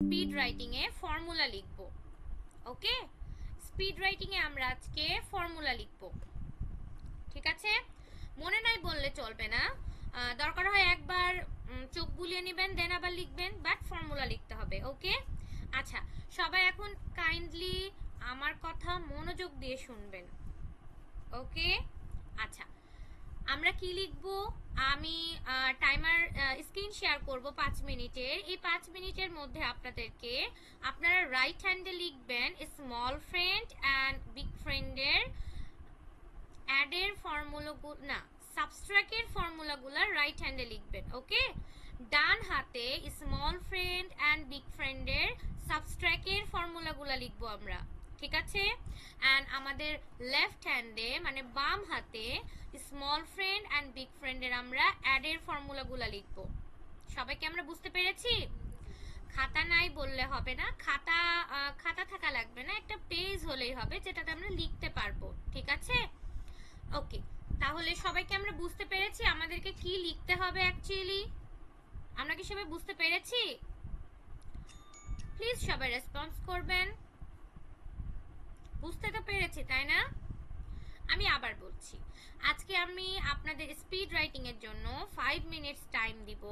Speed writing এ formula লিখব। ওকে, speed writing এ আমরা আজকে ফর্মুলা লিখব। ঠিক আছে, মনে নাই বললে চলবে না, দরকার হয় একবার চোখ বুলিয়ে নেবেন, দেন আবার লিখবেন, বাট ফর্মুলা লিখতে হবে। ওকে, আচ্ছা, সবাই এখন কাইন্ডলি আমার কথা মনোযোগ দিয়ে শুনবেন। ওকে, আচ্ছা, আমরা কি লিখব? আমি টাইমার স্ক্রিন শেয়ার করব 5 মিনিটের। এই 5 মিনিটের মধ্যে আপনাদেরকে আপনারা রাইট হ্যান্ডে লিখবেন স্মল ফ্রেন্ড অ্যান্ড বিগ ফ্রেন্ডের অ্যাডের ফর্মুলাগুলো, না, সাবস্ট্রাক্টের ফর্মুলাগুলো রাইট হ্যান্ডে লিখবেন। ওকে, ডান হাতে স্মল ফ্রেন্ড অ্যান্ড বিগ ফ্রেন্ডের সাবস্ট্রাক্টের ফর্মুলাগুলো লিখবো আমরা। ঠিক আছে, অ্যান্ড আমাদের লেফট হ্যান্ডে মানে বাম হাতে স্মল ফ্রেন্ড অ্যান্ড বিগ ফ্রেন্ডের আমরা অ্যাডের ফর্মুলাগুলো লিখবো। সবাইকে আমরা বুঝতে পেরেছি? খাতা নাই বললে হবে না, খাতা খাতা থাকা লাগবে না, একটা পেজ হলেই হবে যেটাতে আমরা লিখতে পারবো। ঠিক আছে, ওকে, তাহলে সবাইকে আমরা বুঝতে পেরেছি আমাদেরকে কি লিখতে হবে অ্যাকচুয়ালি? আমরা কি সবাই বুঝতে পেরেছি? প্লিজ সবাই রেসপন্স করবেন। বুঝতে তো পেরেছি, তাই না? আমি আবার বলছি, আজকে আমি আপনাদের স্পিড রাইটিং এর জন্য 5 মিনিটস টাইম দিব।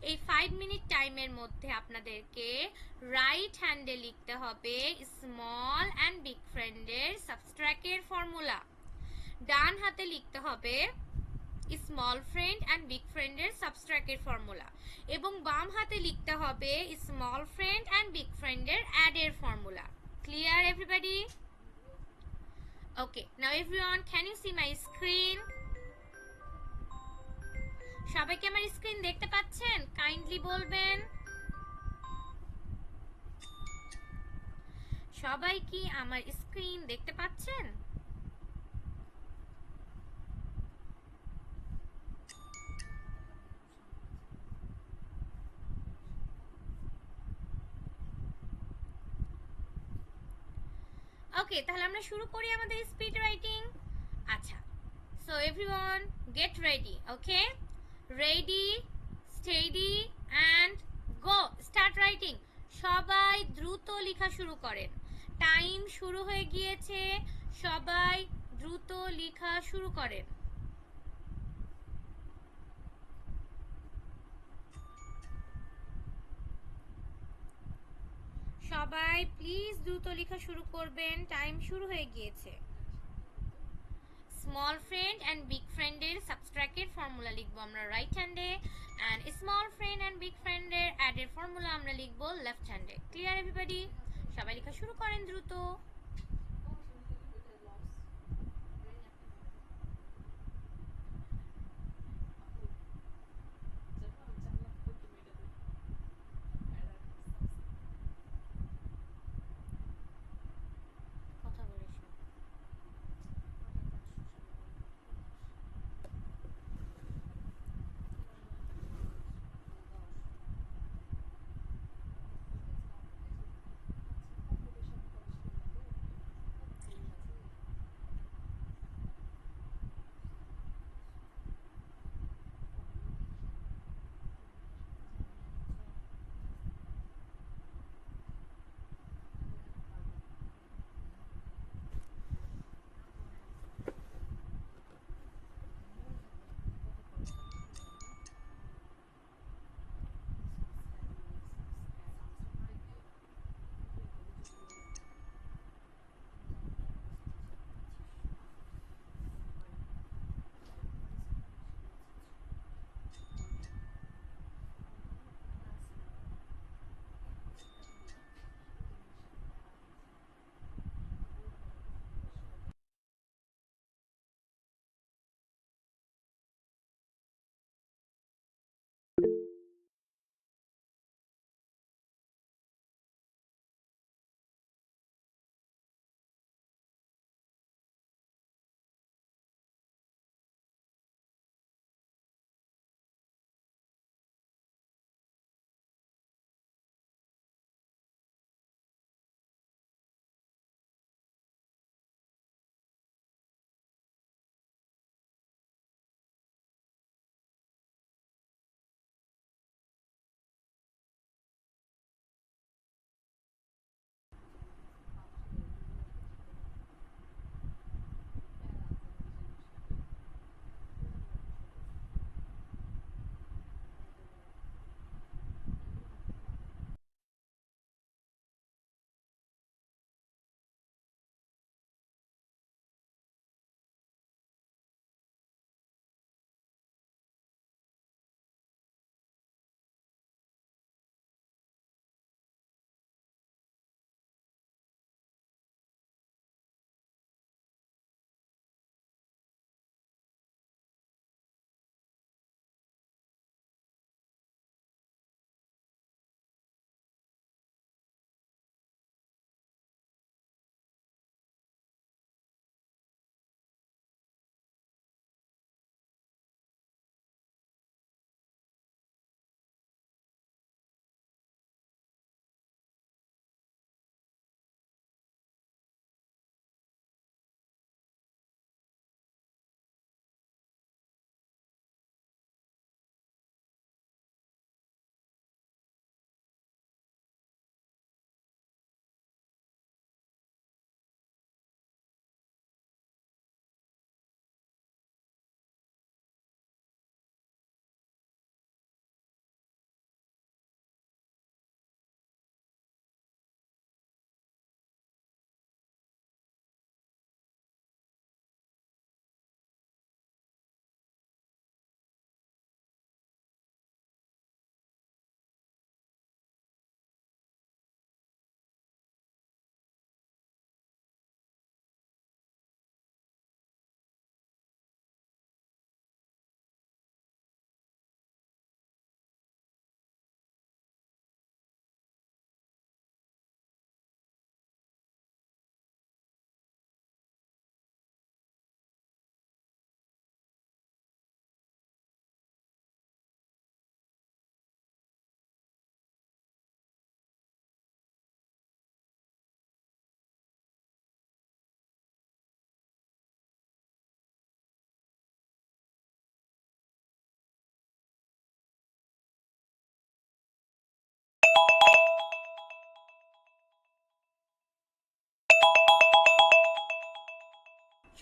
এই 5 মিনিট টাইমের মধ্যে আপনাদেরকে রাইট হ্যান্ডে লিখতে হবে স্মল অ্যান্ড বিগ ফ্রেন্ডের সাবস্ট্রাক্টের ফর্মুলা, ডান হাতে লিখতে হবে স্মল ফ্রেন্ড অ্যান্ড বিগ ফ্রেন্ডের সাবস্ট্রাক্টের ফর্মুলা, এবং বাম হাতে লিখতে হবে স্মল ফ্রেন্ড অ্যান্ড বিগ ফ্রেন্ডের অ্যাডের formula. Clear everybody? Okay, now everyone, can you see my screen? সবাই কি আমার স্ক্রিন দেখতে পাচ্ছেন? কাইন্ডলি বলবেন। সবাই কি আমার স্ক্রিন দেখতে পাচ্ছেন? ওকে, তাহলে আমরা শুরু করি আমাদের স্পিড রাইটিং। আচ্ছা, so everyone get ready. Okay, ready, steady and go, start writing. সবাই দ্রুত লেখা শুরু করেন, টাইম শুরু হয়ে গিয়েছে, সবাই দ্রুত লেখা শুরু করেন। সবাই প্লিজ দ্রুত লেখা শুরু করবেন, টাইম শুরু হয়ে গিয়েছে। স্মল ফ্রেন্ড অ্যান্ড বিগ ফ্রেন্ডের সাবস্ট্রাক্টের ফর্মুলা লিখবো আমরা রাইট হ্যান্ডে, and small friend and big ফ্রেন্ডের অ্যাডের ফর্মুলা আমরা লিখবো লেফট হ্যান্ডে। Clear everybody? সবাই লেখা শুরু করেন দ্রুত। কথা বলিস না।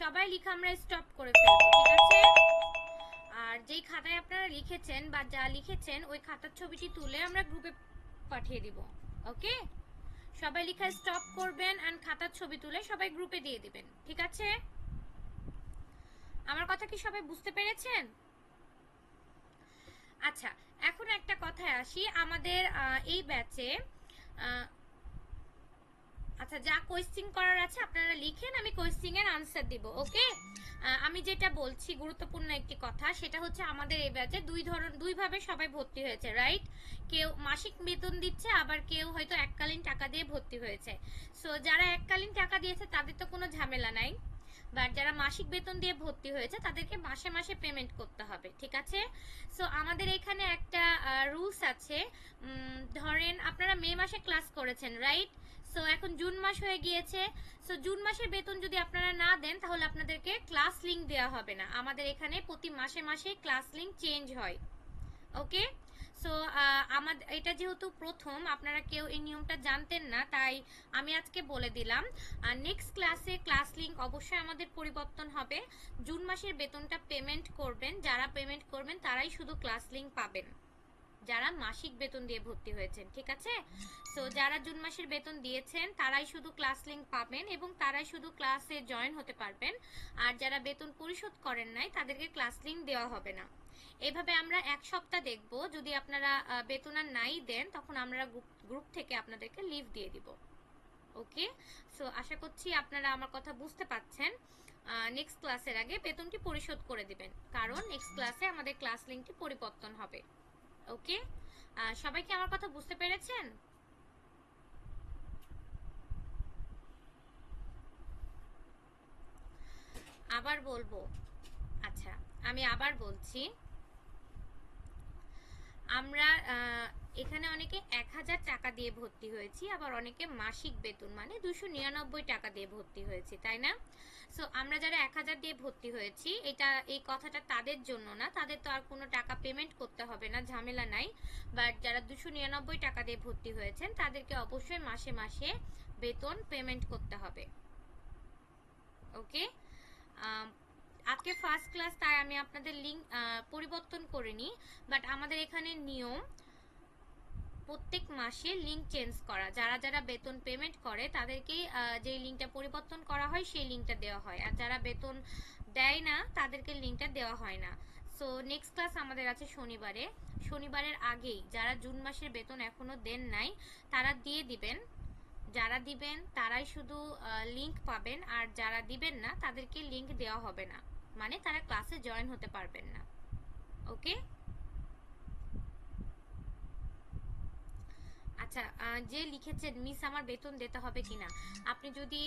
সবাই লেখা আমরা স্টপ করে ফেলবো, ঠিক আছে? আর যেই খাতায় আপনারা লিখেছেন বা যা লিখেছেন ওই খাতার ছবিটি তুলে আমরা গ্রুপে পাঠিয়ে দিব। ওকে, সবাই লেখা স্টপ করবেন এন্ড খাতার ছবি তুলে সবাই গ্রুপে দিয়ে দিবেন, ঠিক আছে? আমার কথা কি সবাই বুঝতে পেরেছেন? আচ্ছা, এখন একটা কথায় আসি, আমাদের এই ব্যাচে আচ্ছা যা কোয়েশ্চেন করার আছে আপনারা লিখেন, আমি কোয়েশ্চেন এর আনসার দিব। ওকে, আমি যেটা বলছি গুরুত্বপূর্ণ একটি কথা, সেটা হচ্ছে আমাদের এই ব্যাচে দুই ভাবে সবাই ভর্তি হয়েছে, রাইট? কেউ মাসিক বেতন দিচ্ছে, আবার কেউ হয়তো এককালীন টাকা দিয়ে ভর্তি হয়েছে। সো যারা এককালীন টাকা দিয়েছে তাদের তো কোনো ঝামেলা নাই, বাট যারা মাসিক বেতন দিয়ে ভর্তি হয়েছে তাদেরকে মাসে মাসে পেমেন্ট করতে হবে, ঠিক আছে? সো আমাদের এখানে একটা রুলস আছে, ধরেন আপনারা মে মাসে ক্লাস করেছেন, রাইট? সো এখন জুন মাস হয়ে গিয়েছে। সো জুন মাসের বেতন যদি আপনারা না দেন তাহলে আপনাদেরকে ক্লাস লিংক দেওয়া হবে না। আমাদের এখানে প্রতি মাসে মাসে ক্লাস লিংক চেঞ্জ হয়। ওকে, সো আমাদের এটা যেহেতু প্রথম, আপনারা কেউ এই নিয়মটা জানতেন না, তাই আমি আজকে বলে দিলাম। আর নেক্সট ক্লাসে ক্লাস লিংক অবশ্যই আমাদের পরিবর্তন হবে। জুন মাসের বেতনটা পেমেন্ট করবেন, যারা পেমেন্ট করবেন তারাই শুধু ক্লাস লিংক পাবেন, যারা মাসিক বেতন দিয়ে ভর্তি হয়েছেন, ঠিক আছে? সো যারা জুন মাসের বেতন দিয়েছেন তারাই শুধু ক্লাস লিংক পাবেন এবং তারাই শুধু ক্লাসে জয়েন হতে পারবেন। আর যারা বেতন পরিশোধ করেন নাই তাদেরকে ক্লাস লিংক দেওয়া হবে না। এইভাবে আমরা এক সপ্তাহ দেখব, যদি আপনারা বেতন আর নাই দেন তখন আমরা গ্রুপ থেকে আপনাদেরকে লিভ দিয়ে দিব। ওকে, সো আশা করছি আপনারা আমার কথা বুঝতে পাচ্ছেন। নেক্সট ক্লাসের আগে বেতনটি পরিশোধ করে দিবেন, কারণ নেক্সট ক্লাসে আমাদের ক্লাস লিংকটি পরিবর্তন হবে। ওকে, সবাই কি আমার কথা বুঝতে পেরেছেন? আবার বলবো, আচ্ছা আমি আবার বলছি, আমরা এখানে অনেকে 1000 টাকা দিয়ে ভর্তি হয়েছি, আবার অনেকে মাসিক বেতন মানে 299 টাকা দিয়ে ভর্তি হয়েছি, তাই না? সো আমরা যারা 1000 দিয়ে ভর্তি হয়েছি, এই কথাটা তাদের জন্য না, তাদের তো আর কোনো টাকা পেমেন্ট করতে হবে না, ঝামেলা নাই। বাট যারা 299 টাকা দিয়ে ভর্তি হয়েছেন তাদেরকে অবশ্যই মাসে মাসে বেতন পেমেন্ট করতে হবে। ওকে, আজকে ফার্স্ট ক্লাস, তাই আমি আপনাদের লিংক পরিবর্তন করিনি, বাট আমাদের এখানে নিয়ম প্রত্যেক মাসে লিংক চেঞ্জ করা। যারা যারা বেতন পেমেন্ট করে তাদেরকেই যে লিংকটা পরিবর্তন করা হয় সেই লিংকটা দেওয়া হয়, আর যারা বেতন দেয় না তাদেরকে লিংকটা দেওয়া হয় না। সো নেক্সট ক্লাস আমাদের আছে শনিবারে। শনিবারের আগেই যারা জুন মাসের বেতন এখনো দেন নাই তারা দিয়ে দিবেন, যারা দিবেন তারাই শুধু লিংক পাবেন, আর যারা দিবেন না তাদেরকে লিংক দেওয়া হবে না, মানে তারা ক্লাসে জয়েন হতে পারবেন না। ওকে, আচ্ছা যে লিখেছেন মিস আমার বেতন দিতে হবে কিনা, আপনি যদি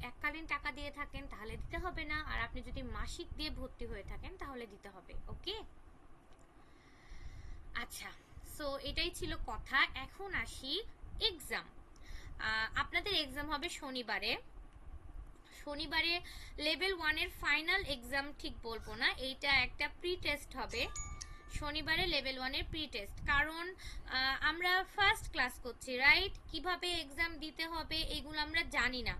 এককালীন টাকা দিয়ে থাকেন তাহলে দিতে হবে না, আর আপনি যদি মাসিক দিয়ে ভর্তি হয়ে থাকেন তাহলে দিতে হবে। ওকে, আচ্ছা, সো এটাই ছিল কথা। এখন আসি এক্সাম। আপনাদের এক্সাম হবে শনিবারে। শনিবারে লেভেল 1 এর ফাইনাল এক্সাম ঠিক বলবো না, এইটা একটা প্রি টেস্ট হবে। শনিবারে লেভেল 1 এর প্রি টেস্ট, কারণ আমরা ফার্স্ট ক্লাস করছি, রাইট? কিভাবে এক্সাম দিতে হবে এগুলো আমরা জানি না,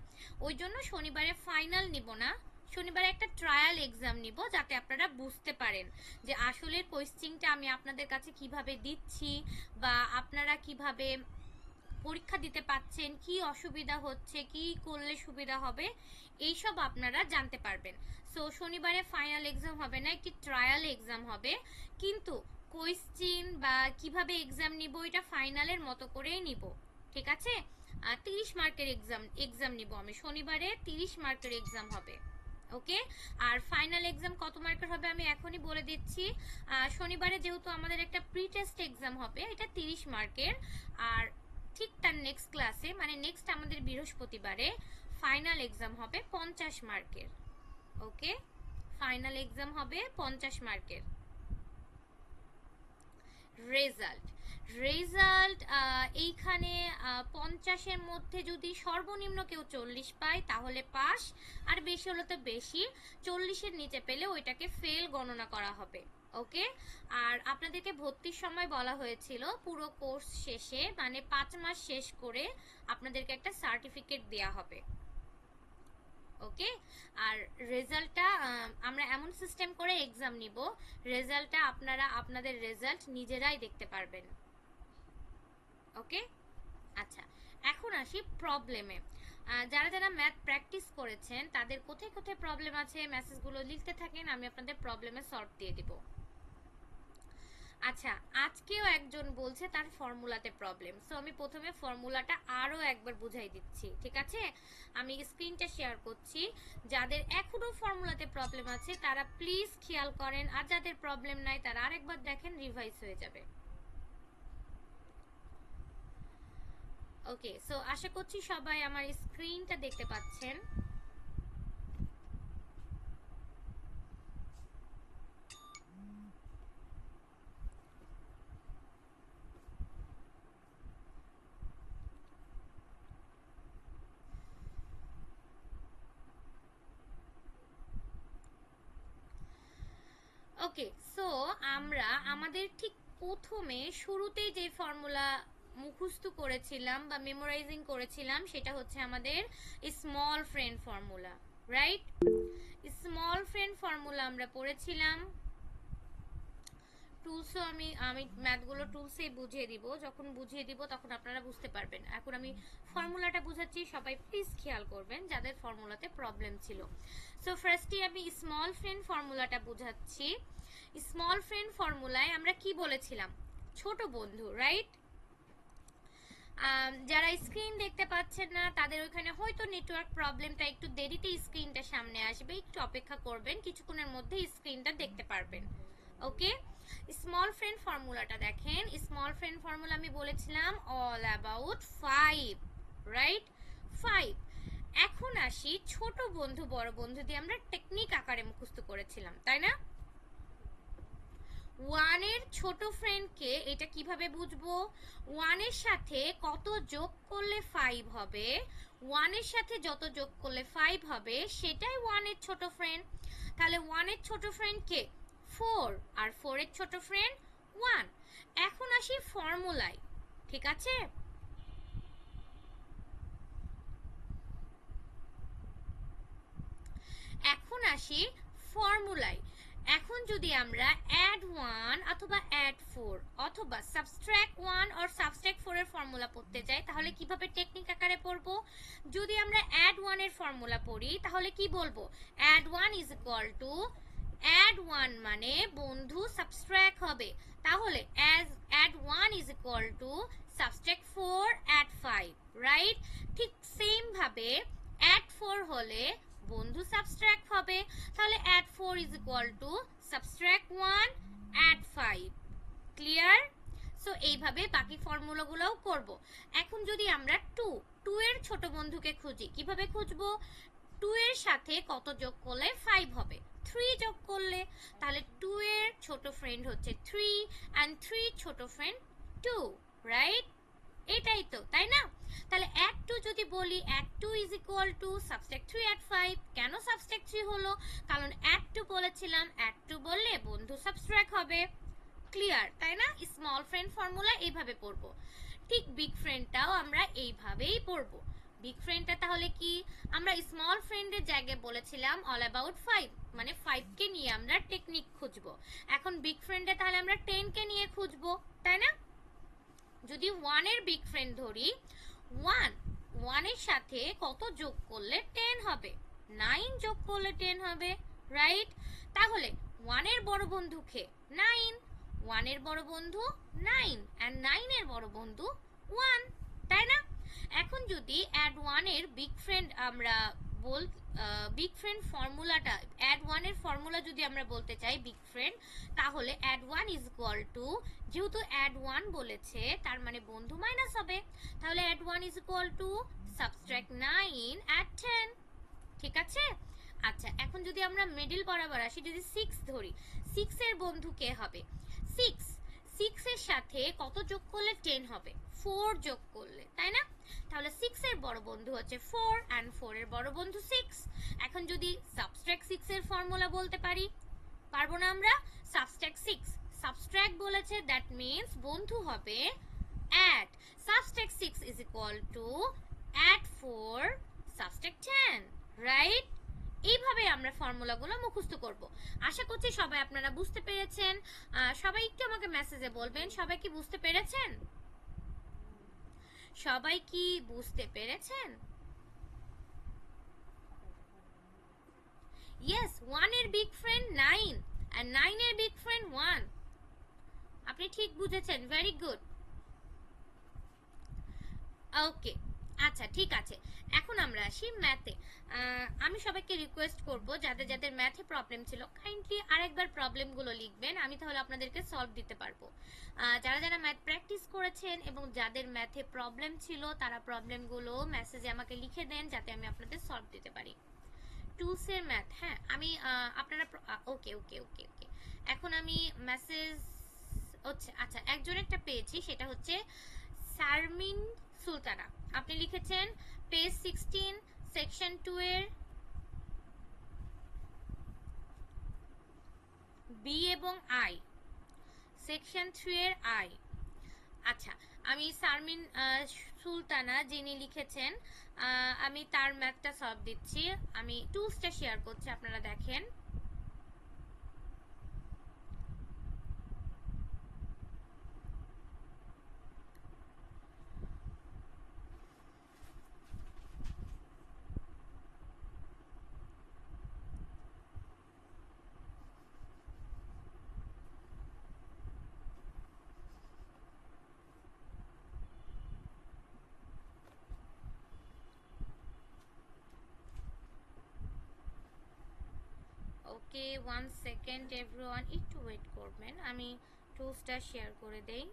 ওই জন্য শনিবারে ফাইনাল নিব না, শনিবারে একটা ট্রায়াল এক্সাম নিব, যাতে আপনারা বুঝতে পারেন যে আসলে কোয়েশ্চেনটা আমি আপনাদের কাছে কিভাবে দিচ্ছি, বা আপনারা কিভাবে পরীক্ষা দিতে পাচ্ছেন, কি অসুবিধা হচ্ছে, কি করলে সুবিধা হবে, এইসব আপনারা জানতে পারবেন। সো শনিবারে ফাইনাল এক্সাম হবে না, একটি ট্রায়াল এক্সাম হবে, কিন্তু কোয়েশ্চেন বা কিভাবে এক্সাম নিব এটা ফাইনালের মতো করেই নিব, ঠিক আছে? 30 মার্কের এক্সাম নিব আমি শনিবারে, 30 মার্কের এক্সাম হবে। ওকে, আর ফাইনাল এক্সাম কত মার্কের হবে আমি এখনই বলে দিচ্ছি। শনিবারে যেহেতু আমাদের একটা প্রি টেস্ট এক্সাম হবে, এটা 30 মার্কের, আর ঠিক তার নেক্সট ক্লাসে মানে নেক্সট আমাদের বৃহস্পতিবারে ফাইনাল এক্সাম হবে 50 মার্কের। ওকে, ফাইনাল এক্সাম হবে 50 মার্কের। রেজাল্ট এইখানে 50-এর মধ্যে যদি সর্বনিম্ন কেউ 40 পায় তাহলে পাস, আর বেশি হলে তো বেশি, 40-এর নিচে পেলে ওইটাকে ফেল গণনা করা হবে। ওকে, আর আপনাদেরকে ভর্তির সময় বলা হয়েছিল পুরো কোর্স শেষে মানে 5 মাস শেষ করে আপনাদেরকে একটা সার্টিফিকেট দেয়া হবে। ওকে। আর রেজাল্টটা আমরা এমন সিস্টেম করে এক্সাম নিব, রেজাল্টটা আপনারা আপনাদের রেজাল্ট নিজেরাই দেখতে পারবেন। ওকে। আচ্ছা, এখন আসি প্রবলেমে। যারা যারা ম্যাথ প্র্যাকটিস করেছেন তাদের কোথায় কোথায় প্রবলেম আছে মেসেজগুলো লিখতে থাকেন, আমি আপনাদের প্রবলেমে সলভ দিয়ে দিব। আচ্ছা, আজকেও একজন বলছে তার ফর্মুলাতে প্রবলেম, সো আমি প্রথমে ফর্মুলাটা আরও একবার বুঝাই দিচ্ছি, ঠিক আছে? আমি স্ক্রিনটা শেয়ার করছি। যাদের এখনও ফর্মুলাতে প্রবলেম আছে তারা প্লিজ খেয়াল করেন, আর যাদের প্রবলেম নাই তারা আরেকবার দেখেন, রিভাইজ হয়ে যাবে। ওকে, সো আশা করছি সবাই আমার স্ক্রিনটা দেখতে পাচ্ছেন। ওকে, সো আমরা আমাদের ঠিক প্রথমে শুরুতেই যে ফর্মুলা মুখস্থ করেছিলাম বা মেমোরাইজিং করেছিলাম সেটা হচ্ছে আমাদের small friend formula, right? Small friend formula আমরা পড়েছিলাম। টুলসও আমি ম্যাথগুলো টুলসেই বুঝিয়ে দিব, যখন বুঝিয়ে দিব তখন আপনারা বুঝতে পারবেন। এখন আমি ফর্মুলাটা বুঝাচ্ছি, সবাই প্লিজ খেয়াল করবেন যাদের ফর্মুলাতে প্রবলেম ছিল। সো ফার্স্টে আমি স্মল ফ্রেন্ড ফর্মুলাটা বুঝাচ্ছি। স্মল ফ্রেন্ড ফর্মুলায় আমরা কি বলেছিলাম? ছোট বন্ধু, রাইট? যারা স্ক্রিন দেখতে পাচ্ছেন না তাদের ওইখানে হয়তো নেটওয়ার্ক প্রবলেমটা একটু দেরিতে স্ক্রিনটা সামনে আসবে, একটু অপেক্ষা করবেন, কিছুক্ষণের মধ্যে স্ক্রিনটা দেখতে পারবেন। ওকে, স্মল ফ্রেন্ড ফর্মুলাটা দেখেন। স্মল ফ্রেন্ড ফর্মুলা আমি বলেছিলাম অল অ্যাবাউট 5, রাইট? 5। এখন আসি ছোট বন্ধু বড় বন্ধু দিয়ে আমরা টেকনিক আকারে মুখস্থ করেছিলাম, তাই না? 1 এর ছোট ফ্রেন্ডকে এটা কিভাবে বুঝবো? 1 এর সাথে কত যোগ করলে 5 হবে, 1 এর সাথে যত যোগ করলে 5 হবে সেটাই 1 এর ছোট ফ্রেন্ড। তাহলে 1 এর ছোট ফ্রেন্ড কে? 4, আর 4 এর ছোট ফ্রেন্ড 1। এখন আসি ফর্মুলায়, ঠিক আছে? এখন আসি ফর্মুলায়। এখন যদি আমরা add 1 অথবা add 4 অথবা subtract 1 or subtract 4 এর ফর্মুলা পড়তে যাই তাহলে কিভাবে টেকনিক আকারে পড়বো? যদি আমরা add 1 এর ফর্মুলা পড়ি তাহলে কি বলবো? add 1 is equal to, add 1 মানে বন্ধু subtract হবে, তাহলে add 1 is equal to subtract 4 add 5, right? ঠিক সেম ভাবে add 4 হলে বন্ধু সাবট্রাক্ট হবে, তাহলে add 4 is equal to subtract 1 add 5। Clear? So এইভাবে বাকি ফর্মুলাগুলোও করব। এখন যদি আমরা 2 এর ছোট বন্ধুকে খুঁজি, কিভাবে খুঁজবো? 2 এর সাথে কত যোগ করলে 5 হবে? 3 যোগ করলে। তাহলে 2 এর ছোট ফ্রেন্ড হচ্ছে 3 and 3 ছোট ফ্রেন্ড 2, রাইট? এটাই তো, তাই না? তাহলে add 2 যদি বলি, add 2 is equal to subtract 3 add 5। কেন subtract 3 হলো? কারণ add 2 বলেছিলাম, add 2 বললে বন্ধু subtract হবে। ক্লিয়ার, তাই না? স্মল ফ্রেন্ড ফর্মুলা এইভাবে পড়বো। ঠিক বিগ ফ্রেন্ডটাও আমরা এইভাবেই পড়বো। বিগ ফ্রেন্ডটা তাহলে কি? আমরা স্মল ফ্রেন্ডের জায়গায় বলেছিলাম অল অ্যাবাউট 5, মানে 5 কে নিয়ে আমরা টেকনিক খুঁজবো। এখন বিগ ফ্রেন্ডে তাহলে আমরা 10 কে নিয়ে খুঁজবো, তাই না? যদি 1 এর বিগ ফ্রেন্ড ধরি, 1 এর সাথে কত যোগ করলে 10 হবে? 9 যোগ করলে 10 হবে, রাইট? তাহলে 1 এর বড় বন্ধু কে? 9। 1 এর বড় বন্ধু 9 and 9 এর বড় বন্ধু 1, তাই না? এখন যদি add 1 এর বিগ ফ্রেন্ড আমরা বিগ ফ্রেন্ড ফর্মুলাটা, add 1 এর ফর্মুলা যদি আমরা বলতে চাই বিগ ফ্রেন্ড, তাহলে add 1 is equal to, যেহেতু add 1 বলেছে তার মানে বন্ধু মাইনাস হবে, তাহলে add 1 is equal to subtract 9 add 10, ঠিক আছে? আচ্ছা, এখন যদি আমরা মিডল বরাবর আসি, যদি 6 ধরি, 6 এর বন্ধু কে হবে? 6 এর সাথে কত যোগ করলে 10 হবে? 4 যোগ করলে, তাই না? তাহলে 6 এর বড় বন্ধু হচ্ছে 4 and 4 এর বড় বন্ধু 6। এখন যদি subtract 6 এর ফর্মুলা বলতে পারি, পারবো না আমরা? subtract 6, subtract বলেছে, that means বন্ধু হবে add, subtract 6 is equal to add 4 subtract 10, right? এইভাবে আমরা ফর্মুলাগুলো মুখস্থ করব। আশা করছি সবাই আপনারা বুঝতে পেরেছেন। সবাই একটু আমাকে মেসেজে বলবেন সবাই কি বুঝতে পেরেছেন? সবাই কি বুঝতে পেরেছেন? ইয়েস, 1 এর বিগ ফ্রেন্ড 9 আর 9 এর বিগ ফ্রেন্ড 1। আপনি ঠিক বুঝেছেন, ভেরি গুড। ওকে, আচ্ছা ঠিক আছে। এখন আমরা আসি ম্যাথে। আমি সবাইকে রিকোয়েস্ট করব যাদের যাদের ম্যাথে প্রবলেম ছিল কাইন্ডলি আরেকবার প্রবলেমগুলো লিখবেন, আমি তাহলে আপনাদেরকে সলভ দিতে পারবো। যারা যারা ম্যাথ প্র্যাকটিস করেছেন এবং যাদের ম্যাথে প্রবলেম ছিল তারা প্রবলেমগুলো মেসেজে আমাকে লিখে দেন যাতে আমি আপনাদের সলভ দিতে পারি। টুলসের ম্যাথ, হ্যাঁ আমি আপনারা ওকে ওকে ওকে ওকে এখন আমি মেসেজ হচ্ছে, আচ্ছা একজন একটা পেয়েছি, সেটা হচ্ছে শারমিন সুলতানা। আপনি লিখেছেন পেজ 16 সেকশন 2 এর বি এবং আই, সেকশন 3 এর আই। আচ্ছা, আমি শারমিন সুলতানা যিনি লিখেছেন, আমি তার ম্যাথটা সলভ দিচ্ছি। আমি টুলসটা শেয়ার করছি, আপনারা দেখেন। ওকে, 1 সেকেন্ড এভরিওয়ান, একটু ওয়েট করবেন, আমি টুলসটা শেয়ার করে দেই।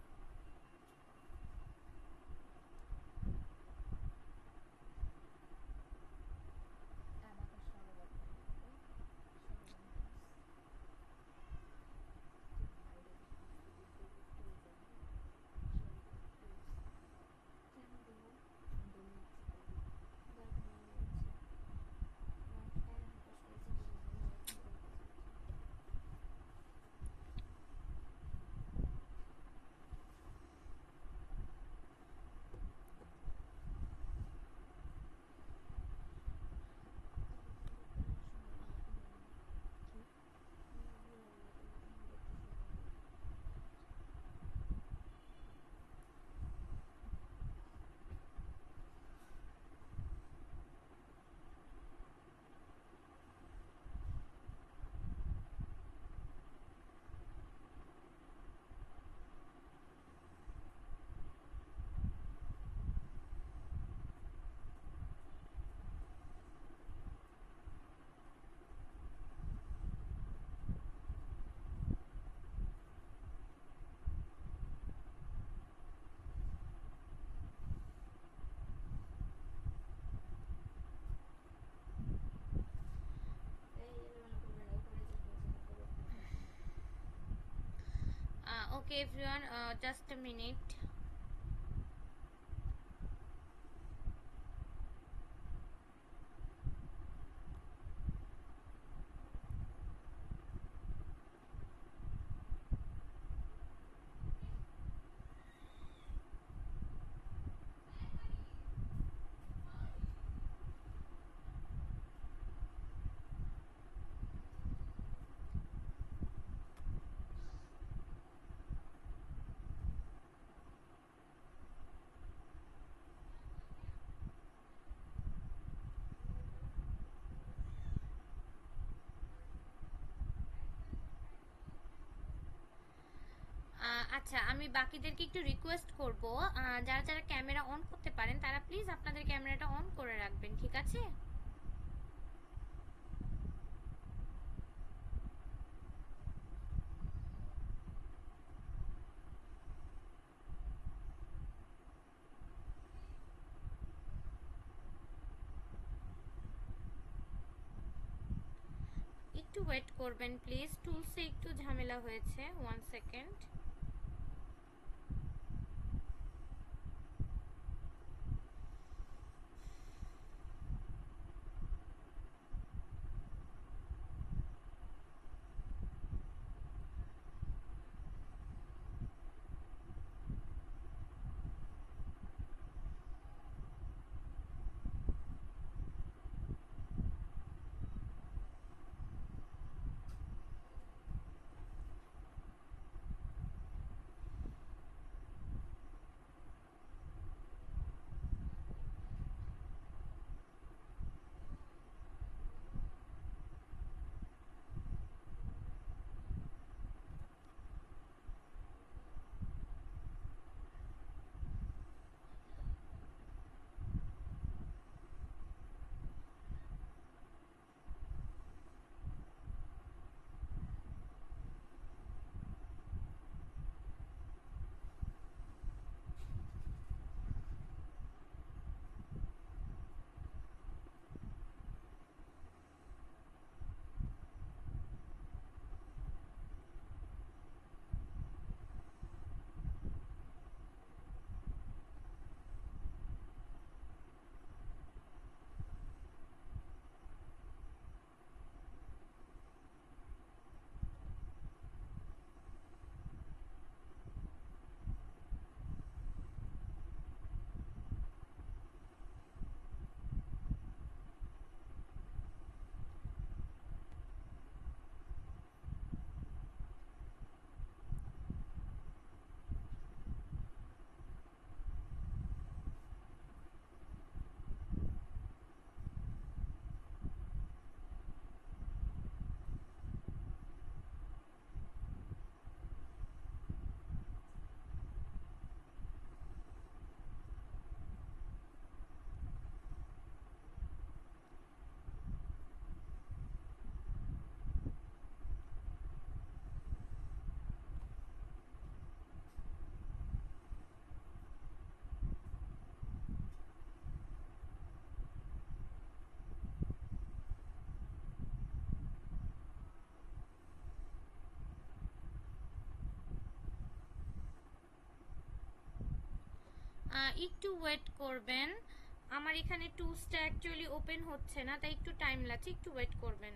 Okay everyone, just a minute. আচ্ছা, আমি বাকিদেরকে একটু রিকোয়েস্ট করব, যারা যারা ক্যামেরা অন করতে পারেন তারা প্লিজ আপনাদের ক্যামেরাটা অন করে রাখবেন, ঠিক আছে? একটু ওয়েট করবেন প্লিজ, টুলসে একটু ঝামেলা হয়েছে, 1 সেকেন্ড। একটু ওয়েট করবেন, আমার এখানে টুলসটা অ্যাকচুয়ালি ওপেন হচ্ছে না, তাই একটু টাইম লাগছে, একটু ওয়েট করবেন।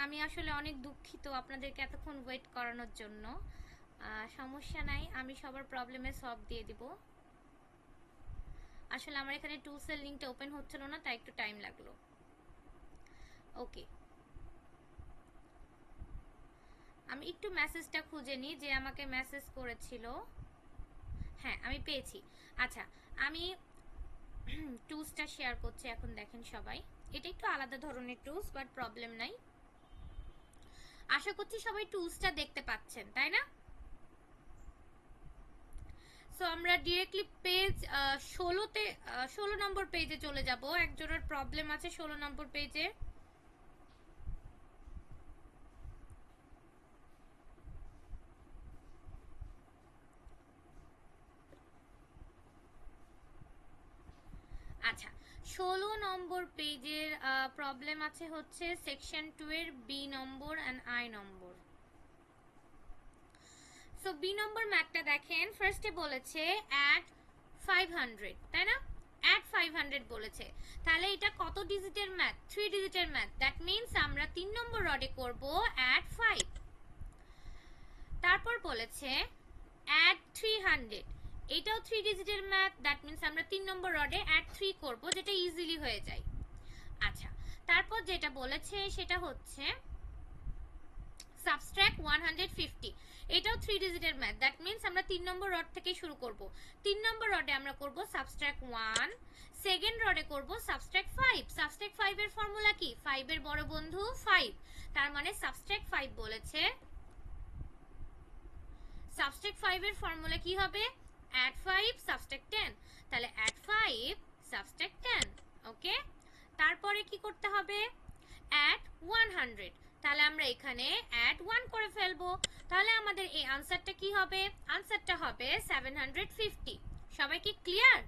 আমি আসলে অনেক দুঃখিত আপনাদেরকে এতক্ষণ ওয়েট করানোর জন্য। সমস্যা নাই, আমি সবার প্রবলেমে সলভ দিয়ে দিব। আসলে আমার এখানে টুলসের লিঙ্কটা ওপেন হচ্ছিল না, তাই একটু টাইম লাগলো। ওকে, আমি একটু মেসেজটা খুঁজে নিই যে আমাকে মেসেজ করেছিল। হ্যাঁ, আমি পেয়েছি। আচ্ছা, আমি টুলসটা শেয়ার করছি এখন, দেখেন সবাই। এটা একটু আলাদা ধরনের টুলস, বাট প্রবলেম নাই। আশা করছি সবাই টুলসটা দেখতে পাচ্ছেন, তাই না? সো আমরা ডিরেক্টলি পেজ 16তে 16 নম্বর পেজে চলে যাব। একজনের প্রবলেম আছে 16 নম্বর পেজে। আচ্ছা, 16 নম্বর পেজের প্রবলেম আছে হচ্ছে সেকশন 2 এর B number and I number. So B number ম্যাথটা দেখেন, ফার্স্টে বলেছে অ্যাড 500, তাই না? অ্যাড 500 বলেছে, তাহলে এটা কত ডিজিটের ম্যাথ? 3 ডিজিটের ম্যাথ। দ্যাট মিন্স আমরা 3 নম্বর রডে করব অ্যাড 5। তারপর বলেছে অ্যাড 300, এটাও 3 ডিজিটের ম্যাথ। দ্যাট মিন্স আমরা 3 নম্বর রডে অ্যাড 3 করব, যেটা ইজিলি হয়ে যায়। আচ্ছা, তারপর যেটা বলেছে সেটা হচ্ছে সাবট্রাক্ট 150, এটাও 3 ডিজিটের ম্যাথ। দ্যাট মিন্স আমরা 3 নম্বর রড থেকে শুরু করব। 3 নম্বর রডে আমরা করব সাবট্রাক্ট 1, সেকেন্ড রডে করব সাবট্রাক্ট 5। সাবট্রাক্ট 5 এর ফর্মুলা কি? 5 এর বড় বন্ধু 5, তার মানে সাবট্রাক্ট 5 বলেছে। সাবট্রাক্ট 5 এর ফর্মুলা কি হবে? add 5 সাবট্রাক্ট 10, তাহলে add 5 সাবট্রাক্ট 10। ওকে, তারপরে কি করতে হবে? add 100, তাহলে আমরা এখানে add 1 করে ফেলবো। তাহলে আমাদের এই আনসারটা কি হবে? আনসারটা হবে 750। সবাই কি ক্লিয়ার?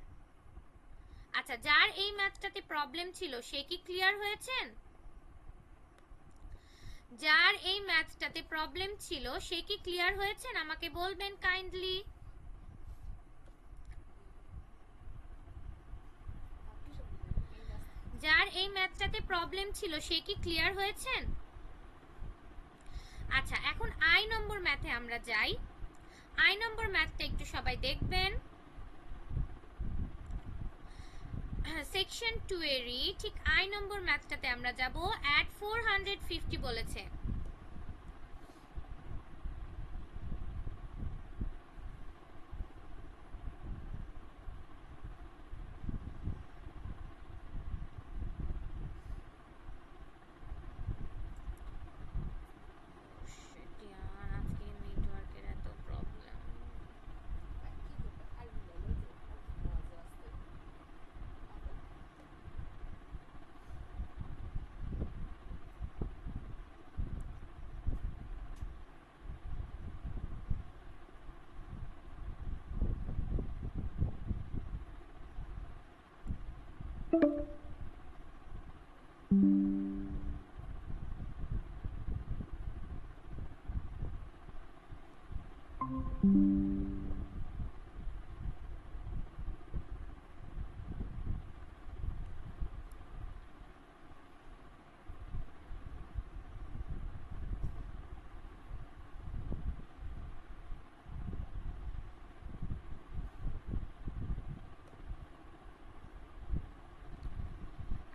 আচ্ছা, যার এই ম্যাথটাতে প্রবলেম ছিল সে কি ক্লিয়ার হয়েছেন? যার এই ম্যাথটাতে প্রবলেম ছিল সে কি ক্লিয়ার হয়েছেন? আমাকে বলবেন কাইন্ডলি। যার এই ম্যাথটাতে প্রবলেম ছিল সে কি ক্লিয়ার হয়েছেন? আচ্ছা, এখন আই নম্বর ম্যাথে আমরা যাই। আই নম্বর ম্যাথটা একটু সবাই দেখবেন। সেকশন 2 এরই ঠিক আই নম্বর ম্যাথটাতে আমরা যাব। add 450 বলেছে।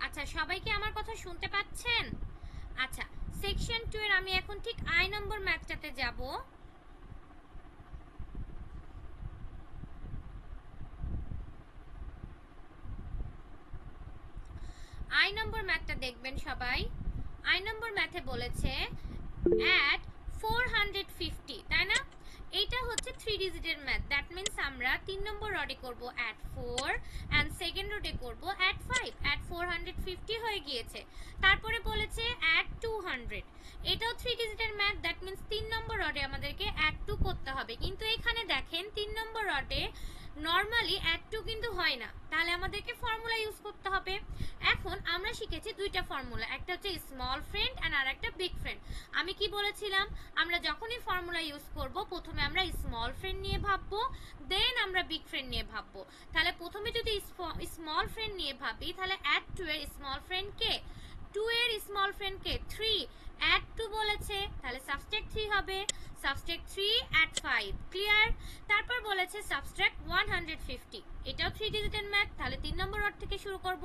আচ্ছা, সবাই কি আমার কথা শুনতে পাচ্ছেন? আচ্ছা, সেকশন 2 এর আমি এখন ঠিক আই নম্বর ম্যাথটাতে যাব। আই নম্বর ম্যাথটা দেখবেন সবাই। আই নম্বর ম্যাথে বলেছে add 450, তাই না? এইটা হচ্ছে 3 ডিজিটের ম্যাথ। দ্যাট মিন্স আমরা 3 নম্বর রডে করব add 4 এন্ড সেকেন্ড রডে করব add 5। add 450 হয়ে গিয়েছে। তারপরে বলেছে add 200, এটাও 3 ডিজিটের ম্যাথ। দ্যাট মিন্স 3 নম্বর রডে আমাদেরকে add 2 করতে হবে। কিন্তু এখানে দেখেন 3 নম্বর রডে নরমালি add 2 কিন্তু হয় না, তাহলে আমাদেরকে ফর্মুলা ইউজ করতে হবে। এখন আমরা শিখেছি দুইটা ফর্মুলা, একটা হচ্ছে স্মল ফ্রেন্ড এন্ড আর একটা বিগ ফ্রেন্ড। আমি কি বলেছিলাম? আমরা যখনই ফর্মুলা ইউজ করব প্রথমে আমরা স্মল ফ্রেন্ড নিয়ে ভাববো, দেন আমরা বিগ ফ্রেন্ড নিয়ে ভাববো। তাহলে প্রথমে যদি স্মল ফ্রেন্ড নিয়ে ভাবি তাহলে add 2 এর স্মল ফ্রেন্ড কে? 2 এর স্মল ফ্রেন্ড কে? 3। add 2 বলেছে, তাহলে সাবট্রাক্ট 3 হবে। Subtract 3 add 5। ক্লিয়ার? তারপর বলেছে সাবট্রাক্ট 150, এটাও 3 ডিজিটের ম্যাথ। তাহলে 3 নম্বর রড থেকে শুরু করব।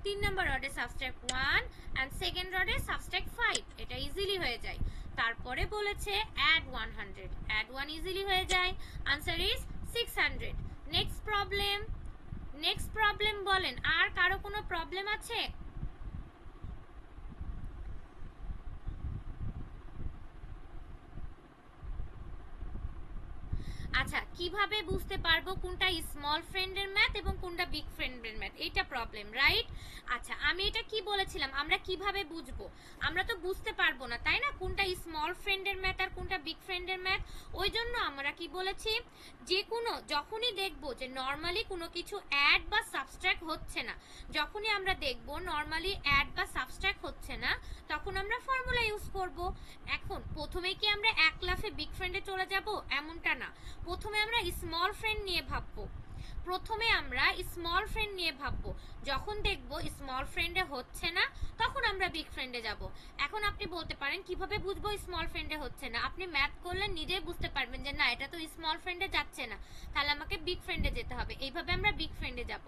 3 নম্বর রডে সাবট্রাক্ট 1 এন্ড সেকেন্ড রডে সাবট্রাক্ট 5, এটা ইজিলি হয়ে যায়। তারপরে বলেছে add 100, add 1 ইজিলি হয়ে যায়। Answer is 600। Next problem. Next problem বলেন, আর কারো কোনো প্রবলেম আছে? আচ্ছা, কিভাবে বুঝতে পারবো কোনটা স্মল ফ্রেন্ডের ম্যাথ এবং কোনটা বিগ ফ্রেন্ডের ম্যাথ? এটা প্রবলেম, রাইট? আচ্ছা, আমি এটা কি বলেছিলাম, আমরা কিভাবে বুঝবো? আমরা তো বুঝতে পারবো না, তাই না, কোনটা স্মল ফ্রেন্ডের ম্যাথ আর কোনটা বিগ ফ্রেন্ডের ম্যাথ। ওই জন্য আমরা কি বলেছি, যে কোনো যখনই দেখবো যে নর্মালি কোনো কিছু অ্যাড বা সাবট্রাক্ট হচ্ছে না, যখনই আমরা দেখবো নর্মালি অ্যাড বা সাবট্রাক্ট হচ্ছে না, তখন আমরা ফর্মুলা ইউজ করব। এখন প্রথমে কি আমরা এক লাফে বিগ ফ্রেন্ডে চলে যাব? এমনটা না, প্রথমে আমরা স্মল ফ্রেন্ড নিয়ে ভাববো। প্রথমে আমরা স্মল ফ্রেন্ড নিয়ে ভাববো, যখন দেখবো স্মল ফ্রেন্ডে হচ্ছে না তখন আমরা বিগ ফ্রেন্ডে যাব। এখন আপনি বলতে পারেন কিভাবে বুঝবো স্মল ফ্রেন্ডে হচ্ছে না? আপনি ম্যাথ করলে নিজেই বুঝতে পারবেন যে না, এটা তো স্মল ফ্রেন্ডে যাচ্ছে না, তাহলে আমাকে বিগ ফ্রেন্ডে যেতে হবে। এইভাবে আমরা বিগ ফ্রেন্ডে যাব।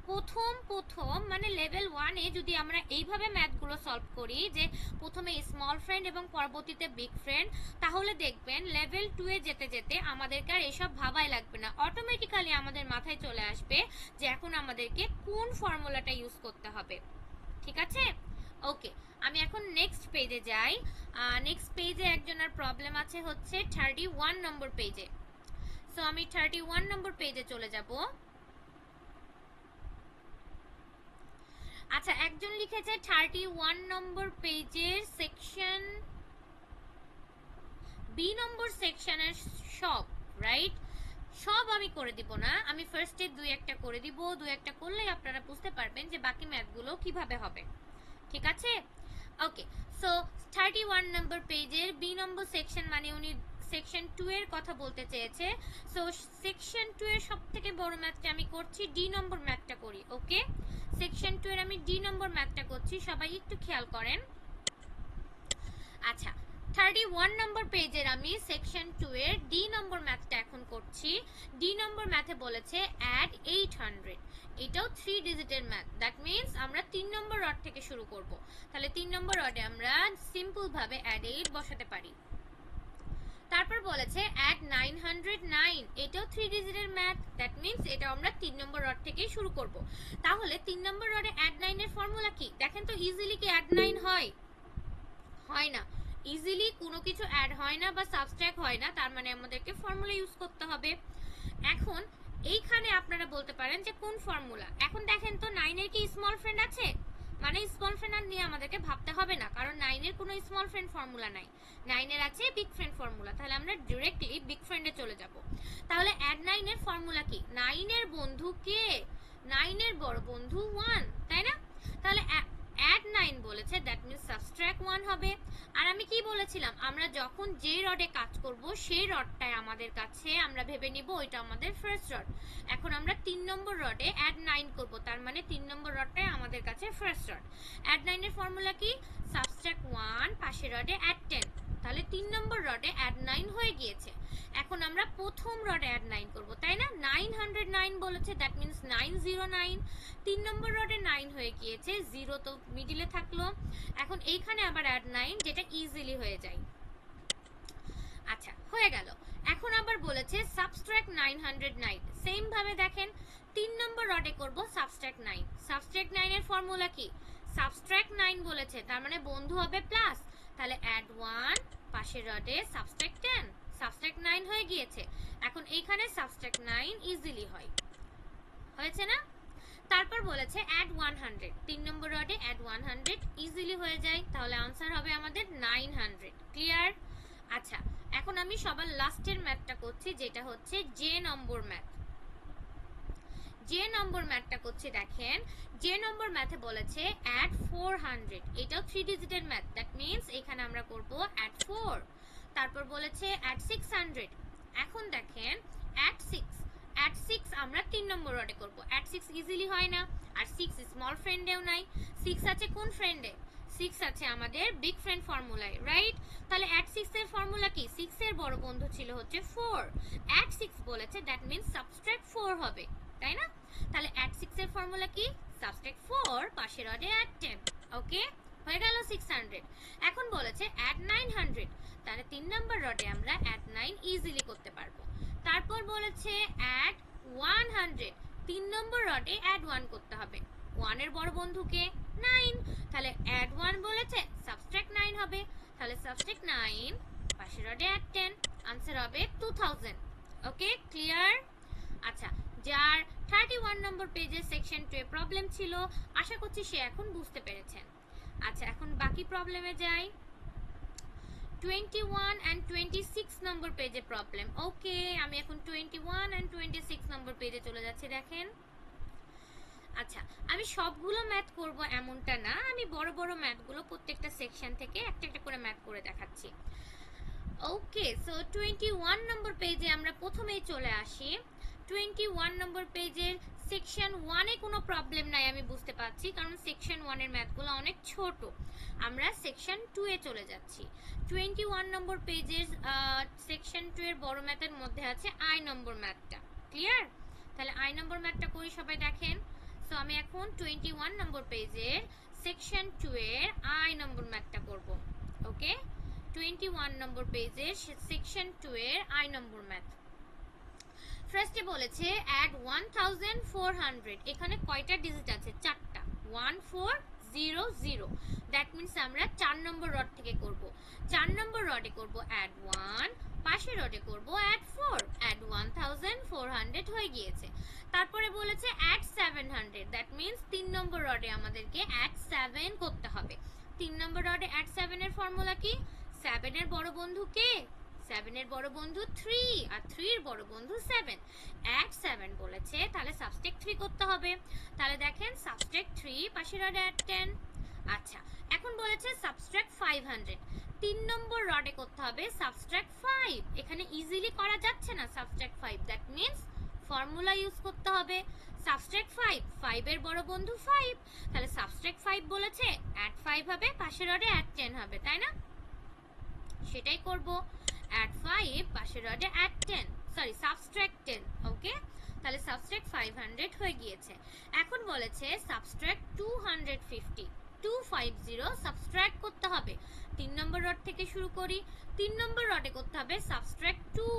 প্রথম মানে লেভেল 1-এ যদি আমরা এইভাবে ম্যাথগুলো সলভ করি যে প্রথমে স্মল ফ্রেন্ড এবং পরবর্তীতে বিগ ফ্রেন্ড, তাহলে দেখবেন লেভেল 2-এ যেতে যেতে আমাদেরকে আর এসব ভাবাই লাগবে না, অটোমেটিক্যালি আমাদের মাথায় চলে আসবে যে এখন আমাদেরকে কোন ফর্মুলাটা ইউজ করতে হবে। ঠিক আছে, ওকে। আমি এখন নেক্সট পেজে যাই। নেক্সট পেজে একজনের প্রবলেম আছে হচ্ছে 31 নম্বর পেজে। সো আমি 31 নম্বর পেজে চলে যাব। আচ্ছা, একজন লিখেছে 31 নম্বর পেজের সেকশন বি নম্বর সেকশনের সব, রাইট? সব আমি করে দিব না, আমি ফার্স্টে দুই একটা করে দিব, দুই একটা করলেই আপনারা বুঝতে পারবেন যে বাকি ম্যাথগুলো কিভাবে হবে। ঠিক আছে, ওকে। সো 31 নম্বর পেজের বি নম্বর সেকশন মানে উনি সেকশন 2 এর কথা বলতে চেয়েছে। সো সেকশন 2 এর সবথেকে বড় ম্যাথটা আমি করছি, ডি নম্বর ম্যাথটা করি। ওকে, সেকশন 2 এর আমি ডি নম্বর ম্যাথটা করছি, সবাই একটু খেয়াল করেন। আচ্ছা, 31 নম্বর পেজের আমি সেকশন 2 এর ডি নম্বর ম্যাথটা এখন করছি। ডি নম্বর ম্যাথে বলেছে অ্যাড 800, এটাও 3 ডিজিটের ম্যাথ, দ্যাট মিন্স আমরা 3 নম্বর রড থেকে শুরু করব। তাহলে 3 নম্বর রডে আমরা সিম্পল ভাবে অ্যাড 8 বসাতে পারি। তারপর বলেছে অ্যাড 909, এটাও 3 ডিজিটের ম্যাথ, দ্যাট মিন্স এটা আমরা 3 নম্বর রড থেকেই শুরু করব। তাহলে 3 নম্বর রডে অ্যাড 9 এর ফর্মুলা কি দেখেন তো, ইজিলি কি অ্যাড 9 হয়? হয় না, ইজিলি কোনো কিছু অ্যাড হয় না বা সাবট্রাক্ট হয় না, তার মানে আমাদেরকে ফর্মুলা ইউজ করতে হবে। এখন এইখানে আপনারা বলতে পারেন যে কোন ফর্মুলা, এখন দেখেন তো 9 এর কি স্মল ফ্রেন্ড আছে? মানে স্মল ফ্রেন্ড নিয়ে আমাদেরকে ভাবতে হবে না, কারণ 9 এর কোনো স্মল ফ্রেন্ড ফর্মুলা নাই, 9 এর আছে বিগ ফ্রেন্ড ফর্মুলা। তাহলে আমরা ডাইরেক্টলি বিগ ফ্রেন্ডে চলে যাব। তাহলে অ্যাড 9 এর ফর্মুলা কি? 9 এর বন্ধু কে? 9 এর বড় বন্ধু 1, তাই না? তাহলে অ্যাড 9 বলেছে, দ্যাট মিন্স সাবট্রাক্ট 1 হবে। আর আমি কি বলেছিলাম, আমরা যখন যে রডে কাজ করব সেই রডটাই আমাদের কাছে আমরা ভেবে নিব ওইটা আমাদের ফার্স্ট রড। এখন আমরা 3 নম্বর রডে অ্যাড 9 করব, তার মানে 3 নম্বর রডটাই আমাদের কাছে ফার্স্ট রড। অ্যাড 9 এর ফর্মুলা কি? সাবট্রাক্ট 1, পাশের রডে অ্যাড 10। তাহলে 3 নম্বর রডে অ্যাড 9 হয়ে গিয়েছে। এখন আমরা প্রথম রডে অ্যাড 9 করব, তাই না? 909 বলেছে, দ্যাট মিন্স 909। 3 নম্বর রডে 9 হয়ে গিয়েছে, 0 তো মিডিলে থাকলো। এখন এইখানে আবার অ্যাড 9, যেটা ইজিলি হয়ে যায়। আচ্ছা, হয়ে গেল। এখন আবার বলেছে সাবট্রাক্ট 909, সেম ভাবে দেখেন 3 নম্বর রডে করব সাবট্রাক্ট 9। সাবট্রাক্ট 9 এর ফর্মুলা কি? সাবট্রাক্ট 9 বলেছে, তার মানে বন্ধু হবে প্লাস, তাহলে অ্যাড 1, পাশের রডে সাবট্রাক্ট 10, সাবট্রাক্ট 9 হয়ে গিয়েছে। এখন এইখানে সাবট্রাক্ট 9 ইজিলি হয়, হয়েছে না? তারপর বলেছে অ্যাড 100, 3 নম্বর রডে অ্যাড 100 ইজিলি হয়ে যায়, তাহলে आंसर হবে আমাদের 900। ক্লিয়ার? আচ্ছা, এখন আমি সবার লাস্টের ম্যাথটা করছি, যেটা হচ্ছে জে নম্বর ম্যাথ। যে নম্বর ম্যাথটা করছি দেখেন, যে নম্বর ম্যাথে বলেছে অ্যাড 400, এটাও 3 ডিজিটের ম্যাথ, দ্যাট মিন্স এখানে আমরা করব অ্যাড 4। তারপর বলেছে অ্যাড 600, এখন দেখেন অ্যাড 6 আমরা 3 নম্বর রডে করব। অ্যাড 6 ইজিলি হয় না, আর 6 স্মল ফ্রেন্ডেও নাই। 6 আছে কোন ফ্রেন্ডে? 6 আছে আমাদের বিগ ফ্রেন্ড ফর্মুলায়, রাইট? তাহলে অ্যাড 6 এর ফর্মুলা কি? 6 এর বড় বন্ধু ছিল হচ্ছে 4। অ্যাড 6 বলেছে, দ্যাট মিন্স সাবট্রাক্ট 4 হবে, তাই না? তাহলে অ্যাড 6 এর ফর্মুলা কি? সাবট্রাক্ট 4, পাশের রডে অ্যাড 10। ওকে, হয়ে গেল 600। এখন বলেছে অ্যাড 900, তাহলে 3 নম্বর রডে আমরা অ্যাড 9 ইজিলি করতে পারবো। তারপর বলেছে অ্যাড 100, 3 নম্বর রডে অ্যাড 1 করতে হবে। 1 এর বড় বন্ধুকে 9, তাহলে অ্যাড 1 বলেছে, সাবট্রাক্ট 9 হবে, তাহলে সাবট্রাক্ট 9, পাশের রডে অ্যাড 10, आंसर হবে 2000। ওকে, ক্লিয়ার? আচ্ছা, যার 31 নম্বর পেজে সেকশন 2 এ প্রবলেম ছিল, আশা করছি সে এখন বুঝতে পেরেছেন। আচ্ছা, এখন বাকি প্রবলেমে যাই। 21 and 26 নম্বর পেজে প্রবলেম। ওকে, আমি এখন 21 and 26 নম্বর পেজে চলে যাচ্ছি। দেখেন, আচ্ছা, আমি সবগুলো ম্যাথ করব এমনটা না, আমি বড় বড় ম্যাথগুলো প্রত্যেকটা সেকশন থেকে একটা একটা করে ম্যাথ করে দেখাচ্ছি। ওকে, সো 21 নম্বর পেজে আমরা প্রথমেই চলে আসি। 21 নম্বর পেজের সেকশন 1 এ কোনো প্রবলেম নাই আমি বুঝতে পারছি, কারণ সেকশন 1 এর ম্যাথগুলো অনেক ছোট। আমরা সেকশন 2 এ চলে যাচ্ছি। 21 নম্বর পেজের সেকশন 2 এর বড় ম্যাথের মধ্যে আছে আই নম্বর ম্যাথটা। ক্লিয়ার? তাহলে আই নম্বর ম্যাথটা করি, সবাই দেখেন। সো আমি এখন 21 নম্বর পেজের সেকশন 2 এর আই নম্বর ম্যাথটা করব। ওকে, 21 নম্বর পেজের সেকশন 2 এর আই নম্বর ম্যাথ। ফার্স্টে বলেছে অ্যাড 1400, এখানে কয়টা ডিজিট আছে? 4টা, 1400। দ্যাট মিন্স আমরা 4 নম্বর রড থেকে করব। 4 নম্বর রডে করব অ্যাড 1, পাশের রডে করব অ্যাড 4। অ্যাড 1400 হয়ে গিয়েছে। তারপরে বলেছে অ্যাড 700, দ্যাট মিন্স 3 নম্বর রডে আমাদেরকে অ্যাড 7 করতে হবে। 3 নম্বর রডে অ্যাড 7 এর ফর্মুলা কি? 7 এর বড় বন্ধু কে? 7 এর বড় বন্ধু 3, আর 3 এর বড় বন্ধু 7। অ্যাড 7 বলেছে, তাহলে সাবট্রাক্ট 3 করতে হবে। তাহলে দেখেন সাবট্রাক্ট 3, পাশের রডে অ্যাড 10। আচ্ছা, এখন বলেছে সাবট্রাক্ট 500। 3 নম্বর রডে করতে হবে সাবট্রাক্ট 5। এখানে ইজিলি করা যাচ্ছে না subtract 5, that means formula use করতে হবে। সাবট্রাক্ট 5, 5 এর বড় বন্ধু 5, তাহলে সাবট্রাক্ট 5 বলেছে, অ্যাড 5 হবে, পাশের রডে অ্যাড 10 হবে, তাই না? সেটাই করব। অ্যাড 5, পাশের রডে অ্যাড 10, সরি সাবট্রাক্ট 10। ওকে, তাহলে সাবট্রাক্ট 500 হয়ে গিয়েছে। এখন বলেছে সাবট্রাক্ট 250, 250 সাবট্রাক্ট করতে হবে। 3 নম্বর রড থেকে শুরু করি। 3 নম্বর রডে করতে হবে সাবট্রাক্ট 2।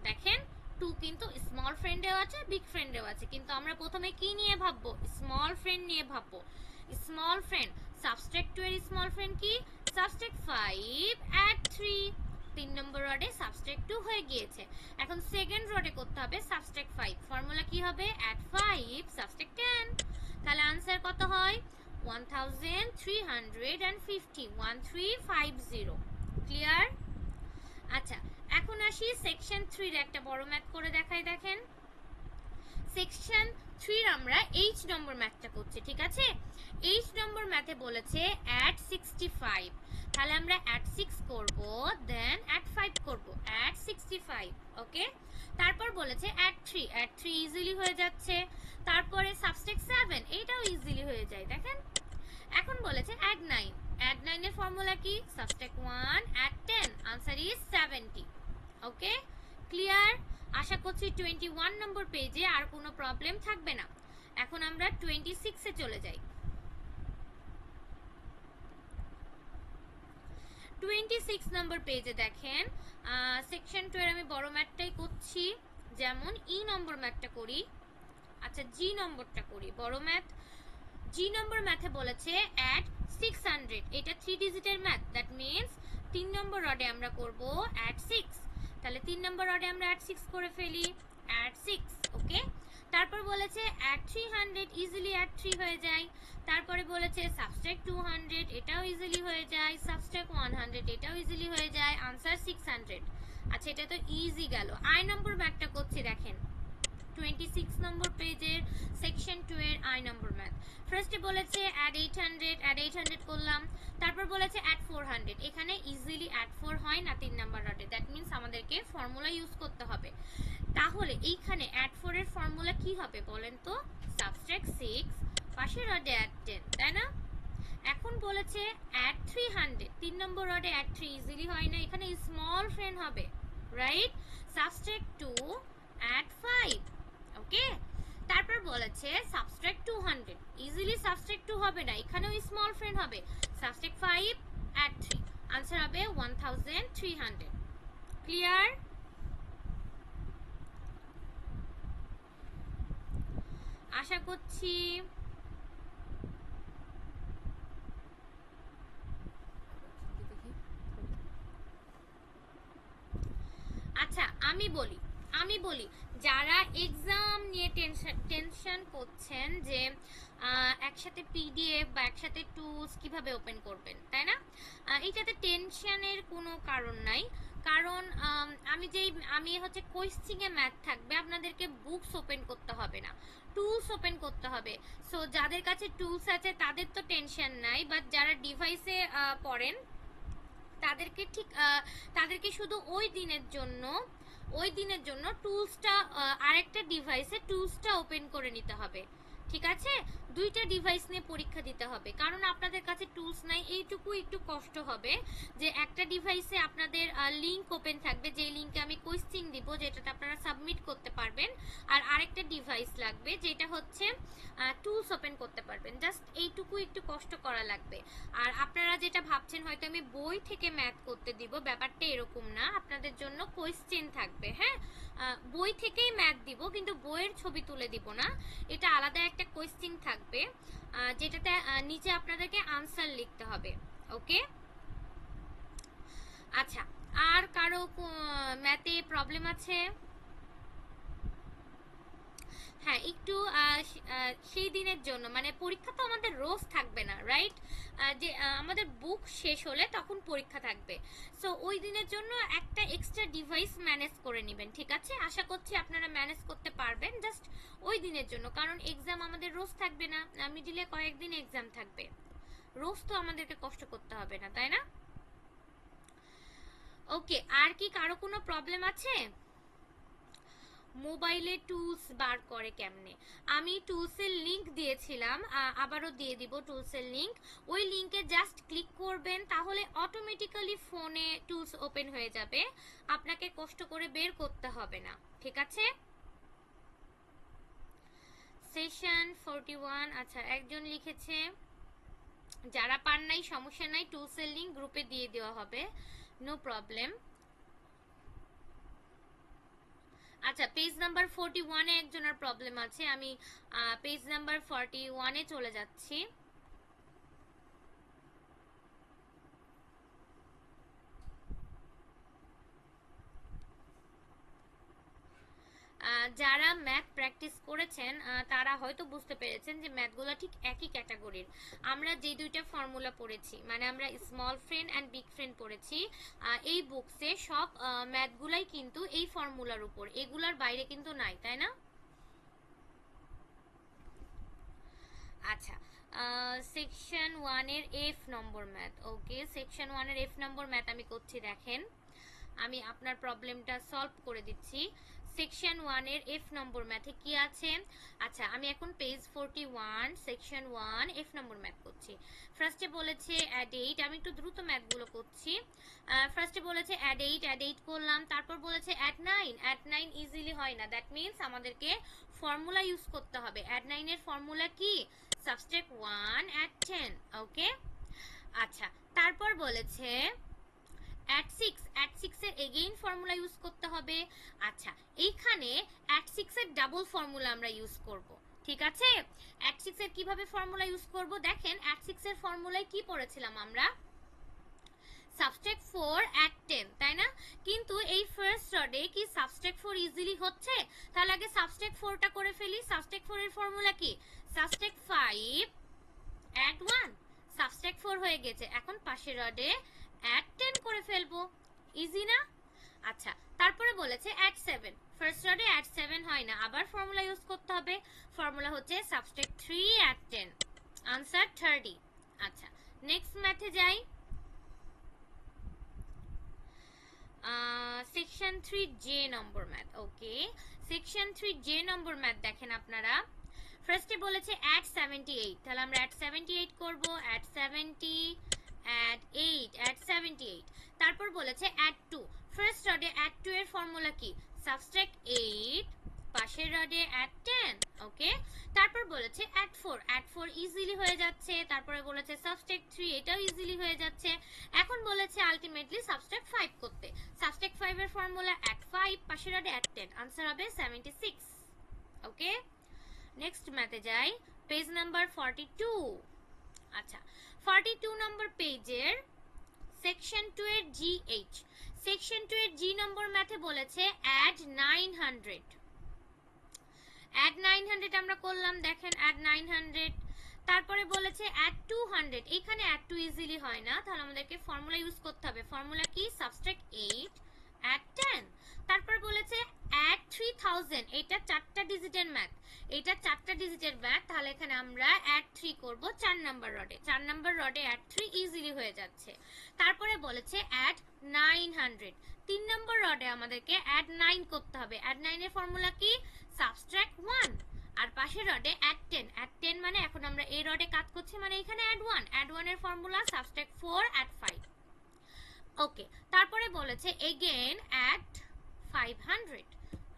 দেখেন 2 কিন্তু স্মল ফ্রেন্ডেও আছে, বিগ ফ্রেন্ডেও আছে, কিন্তু আমরা প্রথমে কি নিয়ে ভাববো? স্মল ফ্রেন্ড নিয়ে ভাববো। স্মল ফ্রেন্ড, সাবট্রাক্ট 2 এর স্মল ফ্রেন্ড কি? Subtract 5 add 3। 3 নম্বর রডে সাবট্রাক্ট 2 হয়ে গিয়েছে। এখন সেকেন্ড রডে করতে হবে সাবট্রাক্ট 5। ফর্মুলা কি হবে? Add 5 subtract 10। তাহলে आंसर কত হয়? 1350, 1350। ক্লিয়ার? আচ্ছা, এখন আসি সেকশন 3 এর একটা বড় ম্যাথ করে দেখাই। দেখেন সেকশন 3 আমরা এইচ নম্বর ম্যাথটা করছি, ঠিক আছে? এইচ নম্বর ম্যাথে বলেছে অ্যাড 65, তাহলে আমরা অ্যাড 6 করব, দেন অ্যাড 5 করব, অ্যাড 65। ওকে, তারপর বলেছে অ্যাড 3, অ্যাড 3 ইজিলি হয়ে যাচ্ছে। তারপরে সাবট্রাক্ট 7, এটাও ইজিলি হয়ে যায়। দেখেন এখন বলেছে অ্যাড 9, অ্যাড 9 এর ফর্মুলা কি? Subtract 1 add 10, answer is 70। Okay, clear? আশা করছি 21 নম্বর পেজে আর কোনো প্রবলেম থাকবে না। এখন আমরা 26 এ চলে যাই। 26 নম্বর পেজে দেখেন সেকশন 2 এর আমি বড় ম্যাথটাই করছি, যেমন ই নম্বর ম্যাথটা করি। আচ্ছা, জি নম্বরটা করি, বড় ম্যাথ। জি নম্বর ম্যাথে বলেছে অ্যাড 600, এটা 3 ডিজিটের ম্যাথ, দ্যাট মিন্স 3 নম্বর রডে আমরা করব অ্যাড 6। তাহলে 3 নম্বর রডে আমরা অ্যাড 6 করে ফেলি, অ্যাড 6। ওকে, তারপর বলেছে অ্যাড 300, ইজিলি অ্যাড 3 হয়ে যায়। তারপরে বলেছে সাবট্রাক্ট 200, এটাও ইজিলি হয়ে যায়। সাবট্রাক্ট 100, এটাও ইজিলি হয়ে যায়। आंसर 600। আচ্ছা, এটা তো ইজি গেল। আই নম্বর ম্যাথটা করছি, দেখেন 26 নম্বর পেজের সেকশন 2 এর আই নম্বর ম্যাথ। ফার্স্টে বলেছে অ্যাড 800, অ্যাড 800 করলাম। তারপর বলেছে অ্যাড 400, এখানে ইজিলি অ্যাড 4 হয় না 3 নাম্বার রডে, দ্যাট মিন্স আমাদেরকে ফর্মুলা ইউজ করতে হবে। তাহলে এইখানে অ্যাড 4 এর ফর্মুলা কি হবে বলেন তো? সাবট্রাক্ট 6, পাশের রডে অ্যাড 10, তাই না? এখন বলেছে অ্যাড 300, 3 নম্বর রডে অ্যাড 3 ইজিলি হয় না, এখানে স্মল ফ্রেন্ড হবে, রাইট? Subtract 2 add 5। ওকে, তারপর বলেছে সাবট্রাক্ট 200, ইজিলি সাবট্রাক্ট 2 হবে না, এখানেও স্মল ফ্রেন্ড হবে। সাবট্রাক্ট 5 অ্যাড 3, आंसर হবে 1300। ক্লিয়ার? আশা করছি। আচ্ছা, আমি বলি যারা এক্সাম নিয়ে টেনশন করছেন যে একসাথে পিডিএফ বা একসাথে টুলস কিভাবে ওপেন করবেন, তাই না? এটাতে টেনশনের কোনো কারণ নাই, কারণ আমি হচ্ছে কোয়েশ্চিংয়ে ম্যাথ থাকবে, আপনাদেরকে বুকস ওপেন করতে হবে না, টুলস ওপেন করতে হবে। সো যাদের কাছে টুলস আছে তাদের তো টেনশন নাই, বাট যারা ডিভাইসে পড়েন তাদেরকে শুধু ওই দিনের জন্য টুলসটা আরেকটা ডিভাইসে টুলসটা ওপেন করে নিতে হবে, ঠিক আছে, দুইটা ডিভাইস নিয়ে পরীক্ষা দিতে হবে, কারণ আপনাদের কাছে টুলস নাই, এইটুকু একটু কষ্ট হবে যে একটা ডিভাইসে আপনাদের লিংক ওপেন থাকবে, যে লিংকে আমি কোয়েশ্চেন দিব যেটাতে আপনারা সাবমিট করতে পারবেন, আর আরেকটা ডিভাইস লাগবে যেটা হচ্ছে টুলস ওপেন করতে পারবেন। জাস্ট এইটুকু একটু কষ্ট করা লাগবে। আর আপনারা যেটা ভাবছেন হয়তো আমি বই থেকে ম্যাথ করতে দিব, ব্যাপারটা এরকম না, আপনাদের জন্য কোয়েশ্চেন থাকবে। হ্যাঁ, বই থেকেই ম্যাথ দিব, কিন্তু বইয়ের ছবি তুলে দিব না, এটা আলাদা একটা কোয়েশ্চেন থাকবে যেটাতে নিচে আপনাদেরকে আনসার লিখতে হবে। ওকে, আচ্ছা, আর কারো ম্যাথে প্রবলেম আছে? হ্যাঁ, একটু সেই দিনের জন্য, মানে পরীক্ষা তো আমাদের রোজ থাকবে না, রাইট? যে আমাদের বুক শেষ হলে তখন পরীক্ষা থাকবে, সো ওই দিনের জন্য একটা এক্সট্রা ডিভাইস ম্যানেজ করে নেবেন। ঠিক আছে, আশা করছি আপনারা ম্যানেজ করতে পারবেন, জাস্ট ওই দিনের জন্য, কারণ এক্সাম আমাদের রোজ থাকবে না, মিডিলে কয়েকদিন এক্সাম থাকবে, রোজ তো আমাদেরকে কষ্ট করতে হবে না, তাই না? ওকে, আর কি কারো কোনো প্রবলেম আছে? মোবাইলে টুলস বার করে কেমনে? আমি টুলসের লিংক দিয়েছিলাম, আবারও দিয়ে দিব টুলসের লিংক। ওই লিংকে জাস্ট ক্লিক করবেন, তাহলে অটোমেটিক্যালি ফোনে টুলস ওপেন হয়ে যাবে, আপনাকে কষ্ট করে বের করতে হবে না। ঠিক আছে, সেশন 41, আচ্ছা একজন লিখেছে, যারা পান নাই সমস্যা নাই, টুলসের লিংক গ্রুপে দিয়ে দেওয়া হবে, নো প্রবলেম। আচ্ছা, পেজ নাম্বার 41 এ একজনের প্রবলেম আছে, আমি পেজ নাম্বার 41 এ চলে যাচ্ছি। যারা ম্যাথ প্র্যাকটিস করেছেন তারা হয়তো বুঝতে পেরেছেন যে ম্যাথগুলো ঠিক একই ক্যাটাগরির। আমরা যে দুইটা ফর্মুলা পড়েছি, মানে আমরা small friend and big friend পড়েছি, এই বুকসে সব ম্যাথগুলাই কিন্তু এই ফর্মুলার উপর, এগুলার বাইরে কিন্তু নাই, তাই না? আচ্ছা, সেকশন 1 এর এফ নম্বর ম্যাথ। ওকে, সেকশন 1 এর এফ নম্বর ম্যাথ আমি করছি, দেখেন আমি আপনার প্রবলেমটা সলভ করে দিচ্ছি। সেকশন 1 এর এফ নম্বর ম্যাথে কি আছে? আচ্ছা, আমি এখন page 41 section 1 F number math করছি। ফার্স্টে বলেছে অ্যাড 8, আমি একটু দ্রুত ম্যাথগুলো করছি। ফার্স্টে বলেছে অ্যাড 8 করলাম, তারপর বলেছে অ্যাড 9 ইজিলি হয় না, দ্যাট মিন্স আমাদেরকে ফর্মুলা ইউজ করতে হবে। অ্যাড 9 এর ফর্মুলা কি? Subtract 1 add 10। ওকে, আচ্ছা, তারপর বলেছে অ্যাড 6 এর এগেইন ফর্মুলা ইউজ করতে হবে। আচ্ছা, এইখানে অ্যাড 6 এর ডাবল ফর্মুলা আমরা ইউজ করব। ঠিক আছে, অ্যাড 6 এর কিভাবে ফর্মুলা ইউজ করব? দেখেন অ্যাড 6 এর ফর্মুলায় কি পড়েছিলাম আমরা? সাবট্রাক্ট 4 অ্যাড 10, তাই না? কিন্তু এই ফার্স্ট অর্ডে কি সাবট্রাক্ট 4 ইজিলি হচ্ছে? তাহলে আগে সাবট্রাক্ট 4টা করে ফেলি। সাবট্রাক্ট 4 এর ফর্মুলা কি? সাবট্রাক্ট 5 অ্যাড 1, সাবট্রাক্ট 4 হয়ে গেছে। এখন পাশের অর্ডে অ্যাড 10 করে ফেলবো, ইজি না? আচ্ছা, তারপরে বলেছে অ্যাড 7, ফার্স্ট অর্ডে অ্যাড 7 হয় না, আবার ফর্মুলা ইউজ করতে হবে। ফর্মুলা হচ্ছে সাবট্রাক্ট 3 অ্যাড 10, আনসার 30। আচ্ছা, নেক্সট ম্যাথে যাই। সেকশন 3 জে নম্বর ম্যাথ। ওকে, সেকশন 3 জে নম্বর ম্যাথ দেখেন আপনারা, ফার্স্টে বলেছে অ্যাড 78, তাহলে আমরা অ্যাড 78 করব। অ্যাড 70 অ্যাড 78, তারপর বলেছে অ্যাড 2, ফার্স্ট অর্ডে অ্যাড 2 এর ফর্মুলা কি? সাবট্রাক্ট 8, পাশের অর্ডে অ্যাড 10। ওকে, তারপর বলেছে অ্যাড 4 ইজিলি হয়ে যাচ্ছে। তারপরে বলেছে সাবট্রাক্ট 3, এটাও ইজিলি হয়ে যাচ্ছে। এখন বলেছে আলটিমেটলি সাবট্রাক্ট 5 করতে। সাবট্রাক্ট 5 এর ফর্মুলা অ্যাড 5, পাশের অর্ডে অ্যাড 10, আনসার হবে 76। ওকে, নেক্সট ম্যাথে যাই, পেজ নাম্বার 42। আচ্ছা, 42 নম্বর পেজের সেকশন 2 এর জিএইচ, সেকশন 2 এর জি নম্বর ম্যাথে বলেছে অ্যাড 900। অ্যাড 900 আমরা করলাম, দেখেন অ্যাড 900। তারপরে বলেছে অ্যাড 200, এখানে অ্যাড 2 ইজিলি হয় না, তাহলে আমাদেরকে ফর্মুলা ইউজ করতে হবে। ফর্মুলা কি? Subtract 8 add 10। তারপর বলেছে অ্যাড 3000, এটা 4টা ডিজিটের ম্যাথ, এটা 4টা ডিজিটের ম্যাথ, তাহলে এখানে আমরা অ্যাড 3 করব 4 নাম্বার রডে। 4 নাম্বার রডে অ্যাড 3 ইজিলি হয়ে যাচ্ছে। তারপরে বলেছে অ্যাড 900, 3 নম্বর রডে আমাদেরকে অ্যাড 9 করতে হবে। অ্যাড 9 এর ফর্মুলা কি? সাবট্রাক্ট 1, আর পাশের রডে অ্যাড 10, অ্যাড 10 মানে এখন আমরা এই রডে কাজ করছি মানে এখানে অ্যাড 1, অ্যাড 1 এর ফর্মুলা সাবট্রাক্ট 4 অ্যাড 5। ওকে, তারপরে বলেছে এগেইন অ্যাড 500,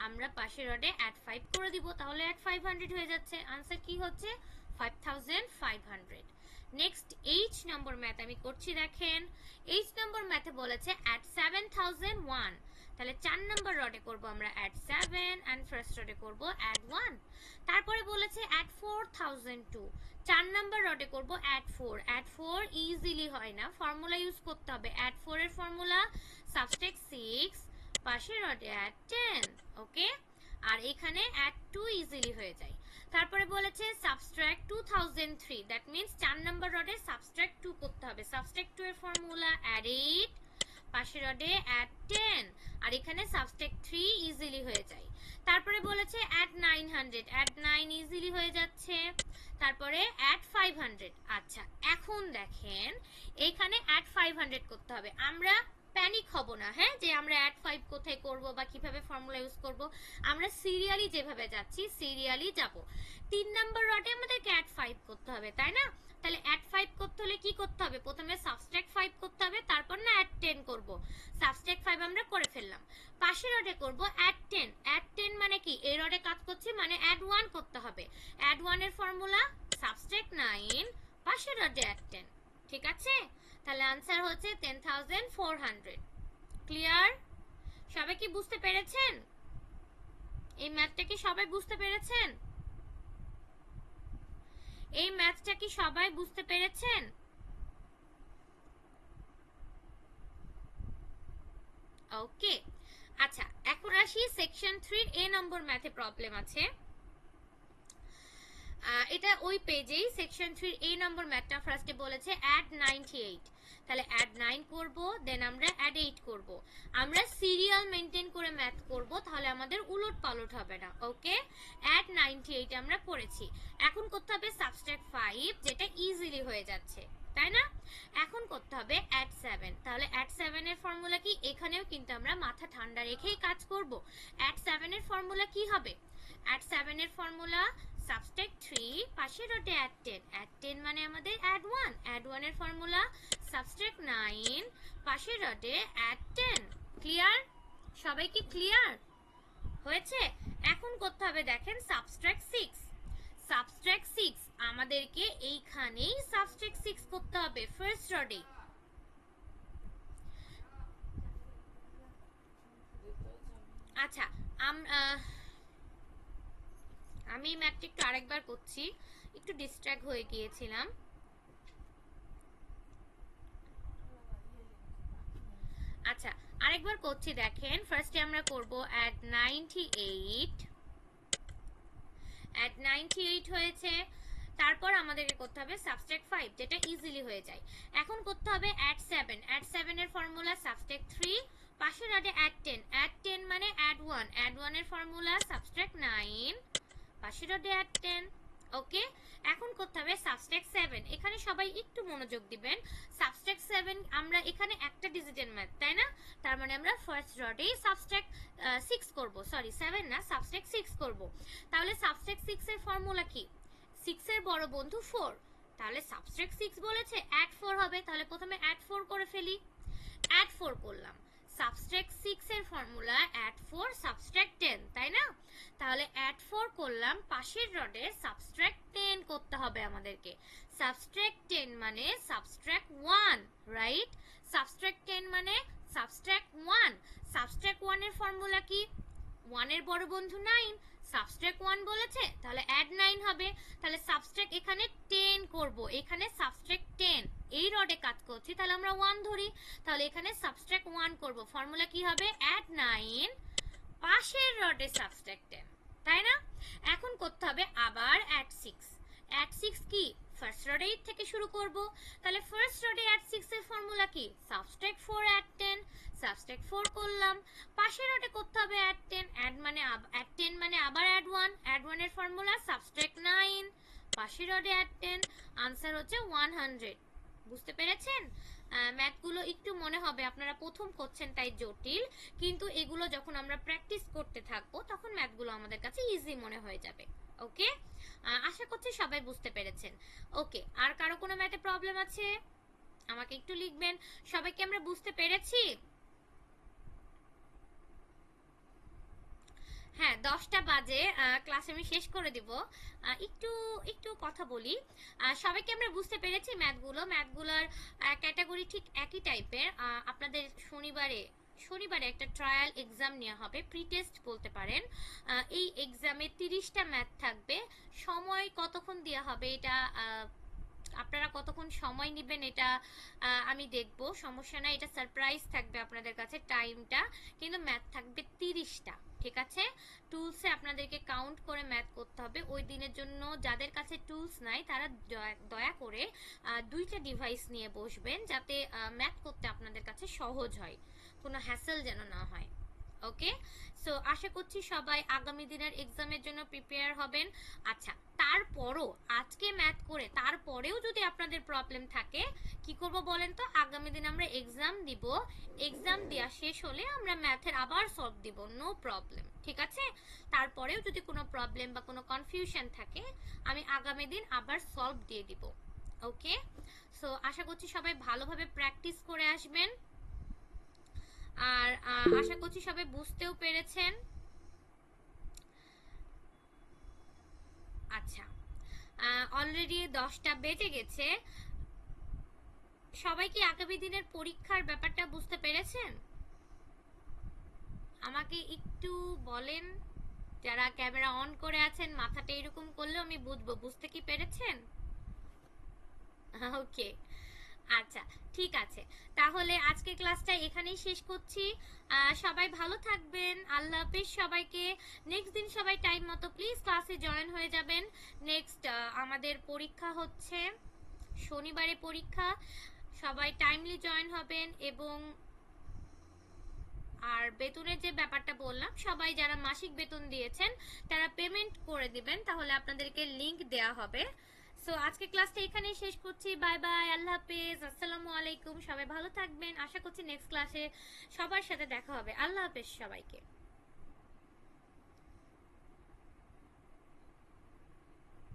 আমরা পাশের রডে অ্যাড 5 করে দিব, তাহলে অ্যাড 500 হয়ে যাচ্ছে। আনসার কি হচ্ছে 5500। নেক্সট এইচ নম্বর ম্যাথ আমি করছি, দেখেন এইচ নম্বর ম্যাথে বলেছে অ্যাড 7001, তাহলে 4 নম্বর রডে করব আমরা অ্যাড 7 এন্ড ফার্স্ট রডে করব অ্যাড 1। তারপরে বলেছে অ্যাড 4002, 4 নম্বর রডে করব অ্যাড 4, অ্যাড 4 ইজিলি হয় না, ফর্মুলা ইউজ করতে হবে। অ্যাড 4 এর ফর্মুলা সাবট্রাক্ট 6, পাশের রডে অ্যাড 10। ওকে, আর এখানে অ্যাড 2 ইজিলি হয়ে যায়। তারপরে বলেছে সাবট্রাক্ট 2003, দ্যাট মিন্স 4 নম্বর রডে সাবট্রাক্ট 2 করতে হবে। সাবট্রাক্ট 2 এর ফর্মুলা অ্যাড 8, পাশের রডে অ্যাড 10, আর এখানে সাবট্রাক্ট 3 ইজিলি হয়ে যায়। তারপরে বলেছে অ্যাড 900, অ্যাড 9 ইজিলি হয়ে যাচ্ছে। তারপরে অ্যাড 500। আচ্ছা, এখন দেখেন এখানে অ্যাড 500 করতে হবে। আমরা প্যানিক হব না, হ্যাঁ, যে আমরা অ্যাড 5 কোথায় করব বা কিভাবে ফর্মুলা ইউজ করব, আমরা সিরিয়ালি যেভাবে যাচ্ছি সিরিয়ালি যাব। 3 নাম্বার রডে আমাদেরকে অ্যাড 5 করতে হবে, তাই না? তাহলে অ্যাড 5 করতে হলে কি করতে হবে, প্রথমে সাবট্রাক্ট 5 করতে হবে, তারপর না অ্যাড 10 করব। সাবট্রাক্ট 5 আমরা করে ফেললাম। পাশের রডে করব অ্যাড 10, অ্যাড 10 মানে কি এই রডে কাজ করছি মানে অ্যাড 1 করতে হবে। অ্যাড 1 এর ফর্মুলা সাবট্রাক্ট 9, পাশের রডে অ্যাড 10। ঠিক আছে, তাহলে आंसर হচ্ছে 10400। ক্লিয়ার? সবাই কি বুঝতে পেরেছেন? এই ম্যাথটা কি সবাই বুঝতে পেরেছেন? এই ম্যাথটা কি সবাই বুঝতে পেরেছেন? ওকে, আচ্ছা এখন আসি সেকশন 3 এ নম্বর ম্যাথে প্রবলেম আছে। এটা ওই পেজেই সেকশন 3 এ নম্বর ম্যাথটা ফার্স্টে বলেছে অ্যাড 98, তাহলে অ্যাড 9 করব, দেন আমরা অ্যাড 8 করব। আমরা সিরিয়াল মেইনটেইন করে ম্যাথ করব, তাহলে আমাদের উলট পালট হবে না। ওকে, অ্যাড 98 আমরা করেছি। এখন করতে হবে সাবট্রাক্ট 5, যেটা ইজিলি হয়ে যাচ্ছে, তাই না? এখন করতে হবে অ্যাড 7, তাহলে অ্যাড 7 এর ফর্মুলা কি, এখানেও কিন্তু আমরা মাথা ঠান্ডা রেখেই কাজ করব। অ্যাড 7 এর ফর্মুলা কি হবে, অ্যাড 7 এর ফর্মুলা সাবট্রাক্ট 3, পাশের রডে অ্যাড 10, অ্যাড 10 মানে আমাদের অ্যাড 1, অ্যাড 1 এর ফর্মুলা সাবট্রাক্ট 9, পাশের রডে অ্যাড 10। ক্লিয়ার? সবাই কি ক্লিয়ার হয়েছে? এখন করতে হবে দেখেন সাবট্রাক্ট 6, সাবট্রাক্ট 6 আমাদেরকে এইখানেই সাবট্রাক্ট 6 করতে হবে ফার্স্ট রডে। আচ্ছা, আমি ম্যাথটা একটু আরেকবার করছি, একটু ডিস্ট্র্যাক্ট হয়ে গিয়েছিলাম। আচ্ছা, আরেকবার করছি দেখেন। ফার্স্টে আমরা করব অ্যাড 98, অ্যাড 98 হয়েছে। তারপর আমাদেরকে করতে হবে সাবট্রাক্ট 5, যেটা ইজিলি হয়ে যায়। এখন করতে হবে অ্যাড 7, অ্যাড 7 এর ফর্মুলা সাবট্রাক্ট 3, পাশের রডে অ্যাড 10, অ্যাড 10 মানে অ্যাড 1, অ্যাড 1 এর ফর্মুলা সাবট্রাক্ট 9, পাশের রডে অ্যাড 10। ওকে, এখন করতে হবে সাবট্রাক্ট 7। এখানে সবাই একটু মনোযোগ দিবেন। সাবট্রাক্ট 7 আমরা এখানে একটা ডিজিটের ম্যাথ, তাই না? তার মানে আমরা ফার্স্ট রডেই সাবট্রাক্ট 6 করব, সরি 7 না, সাবট্রাক্ট 6 করব। তাহলে সাবট্রাক্ট 6 এর ফর্মুলা কি, 6 এর বড় বন্ধু 4, তাহলে সাবট্রাক্ট 6 বলেছে অ্যাড 4 হবে, তাহলে প্রথমে অ্যাড 4 করে ফেলি। অ্যাড 4 করলাম। সাবট্রাক্ট 6 এর ফর্মুলা অ্যাড 4 সাবট্রাক্ট 10, তাই না? তাহলে অ্যাড 4 করলাম, পাশের রডে সাবট্রাক্ট 10 করতে হবে আমাদেরকে। সাবট্রাক্ট 10 মানে সাবট্রাক্ট 1, রাইট? সাবট্রাক্ট 10 মানে সাবট্রাক্ট 1। সাবট্রাক্ট 1 এর ফর্মুলা কি, 1 এর বড় বন্ধু 9, সাবট্রাক্ট 1 বলেছে, তাহলে অ্যাড 9 হবে। তাহলে সাবট্রাক্ট এখানে 10 করব, এখানে সাবট্রাক্ট 10, এই রডে কাজ করছি, তাহলে আমরা 1 ধরি, তাহলে এখানে সাবট্রাক্ট 1 করব। ফর্মুলা কি হবে, অ্যাড 9, পাশের রডে সাবট্রাক্ট 10, তাই না? এখন করতে হবে আবার অ্যাড 6, অ্যাড 6 কি, ফার্স্ট রডে থেকে শুরু করব, তাহলে ফার্স্ট রডে অ্যাড 6 এর ফর্মুলা কি, সাবট্রাক্ট 4 অ্যাড 10, সাবট্রাক্ট 4 করলাম, পাশের রডে করতে হবে অ্যাড 10, অ্যাড 10 মানে আবার অ্যাড 1, অ্যাড 1 এর ফর্মুলা সাবট্রাক্ট 9, পাশের রডে অ্যাড 10। आंसर হচ্ছে 100। বুঝতে পেরেছেন? ম্যাথগুলো একটু মনে হবে আপনারা প্রথম করছেন তাই জটিল, কিন্তু এগুলো যখন আমরা প্র্যাকটিস করতে থাকবো তখন ম্যাথগুলো আমাদের কাছে ইজি মনে হয়ে যাবে। ওকে, আশা করছি সবাই বুঝতে পেরেছেন। ওকে, আর কারো কোনো ম্যাথে প্রবলেম আছে আমাকে একটু লিখবেন। সবাইকে আমরা বুঝতে পেরেছি? হ্যাঁ, 10টা বাজে, ক্লাস আমি শেষ করে দিব। একটু একটু কথা বলি। সবাইকে আমরা বুঝতে পেরেছি ম্যাথগুলোর ক্যাটাগরি ঠিক একই টাইপের। আপনাদের শনিবারে একটা ট্রায়াল এক্সাম নেওয়া হবে, প্রি টেস্ট বলতে পারেন। এই এক্সামে 30টা ম্যাথ থাকবে। সময় কতক্ষণ দেওয়া হবে এটা আপনারা কতক্ষণ সময় নেবেন এটা আমি দেখব, সমস্যা নাই, এটা সারপ্রাইজ থাকবে আপনাদের কাছে টাইমটা। কিন্তু ম্যাথ থাকবে 30টা, ঠিক আছে? টুলসে আপনাদেরকে কাউন্ট করে ম্যাথ করতে হবে। ওই দিনের জন্য যাদের কাছে টুলস নাই তারা দয়া করে 2টা ডিভাইস নিয়ে বসবেন, যাতে ম্যাথ করতে আপনাদের কাছে সহজ হয়, কোনো হ্যাসেল যেন না হয়। ওকে, সো আশা করছি সবাই আগামী দিনের এক্সামের জন্য প্রিপেয়ার হবেন। আচ্ছা, তারপরও আজকে ম্যাথ করে তারপরেও যদি আপনাদের প্রবলেম থাকে কি করব বলেন তো? আগামী দিন আমরা এক্সাম দিব, এক্সাম দেওয়া শেষ হলে আমরা ম্যাথের আবার সলভ দিব, নো প্রবলেম, ঠিক আছে? তারপরেও যদি কোনো প্রবলেম বা কোনো কনফিউশন থাকে আমি আগামী দিন আবার সলভ দিয়ে দিব। ওকে, সো আশা করছি সবাই ভালোভাবে প্র্যাকটিস করে আসবেন, আর আশা করছি সবাই বুঝতেও পেরেছেন। আচ্ছা, অলরেডি 10টা বেজে গেছে। সবাই কি আগামী দিনের পরীক্ষার ব্যাপারটা বুঝতে পেরেছেন? আমাকে একটু বলেন। যারা ক্যামেরা অন করে আছেন মাথাটা এরকম করলেও আমি বুঝবো, বুঝতে কি পেরেছেন? ওকে, আচ্ছা, ঠিক আছে। তাহলে আজকে ক্লাসটা এখানেই শেষ করছি। সবাই ভালো থাকবেন, আল্লাহ হাফেজ সবাইকে। নেক্সট দিন সবাই টাইম মতো প্লিজ ক্লাসে জয়েন হয়ে যাবেন। নেক্সট আমাদের পরীক্ষা হচ্ছে শনিবারে পরীক্ষা, সবাই টাইমলি জয়েন হবেন। এবং আর বেতনের যে ব্যাপারটা বললাম, সবাই যারা মাসিক বেতন দিয়েছেন তারা পেমেন্ট করে দিবেন, তাহলে আপনাদেরকে লিংক দেওয়া হবে। সো আজকে ক্লাসটা এখানেই শেষ করছি। বাই বাই, আল্লাহ হাফেজ, আসসালামু আলাইকুম। সবাই ভালো থাকবেন, আশা করছি নেক্সট ক্লাসে সবার সাথে দেখা হবে। আল্লাহ হাফেজ সবাইকে।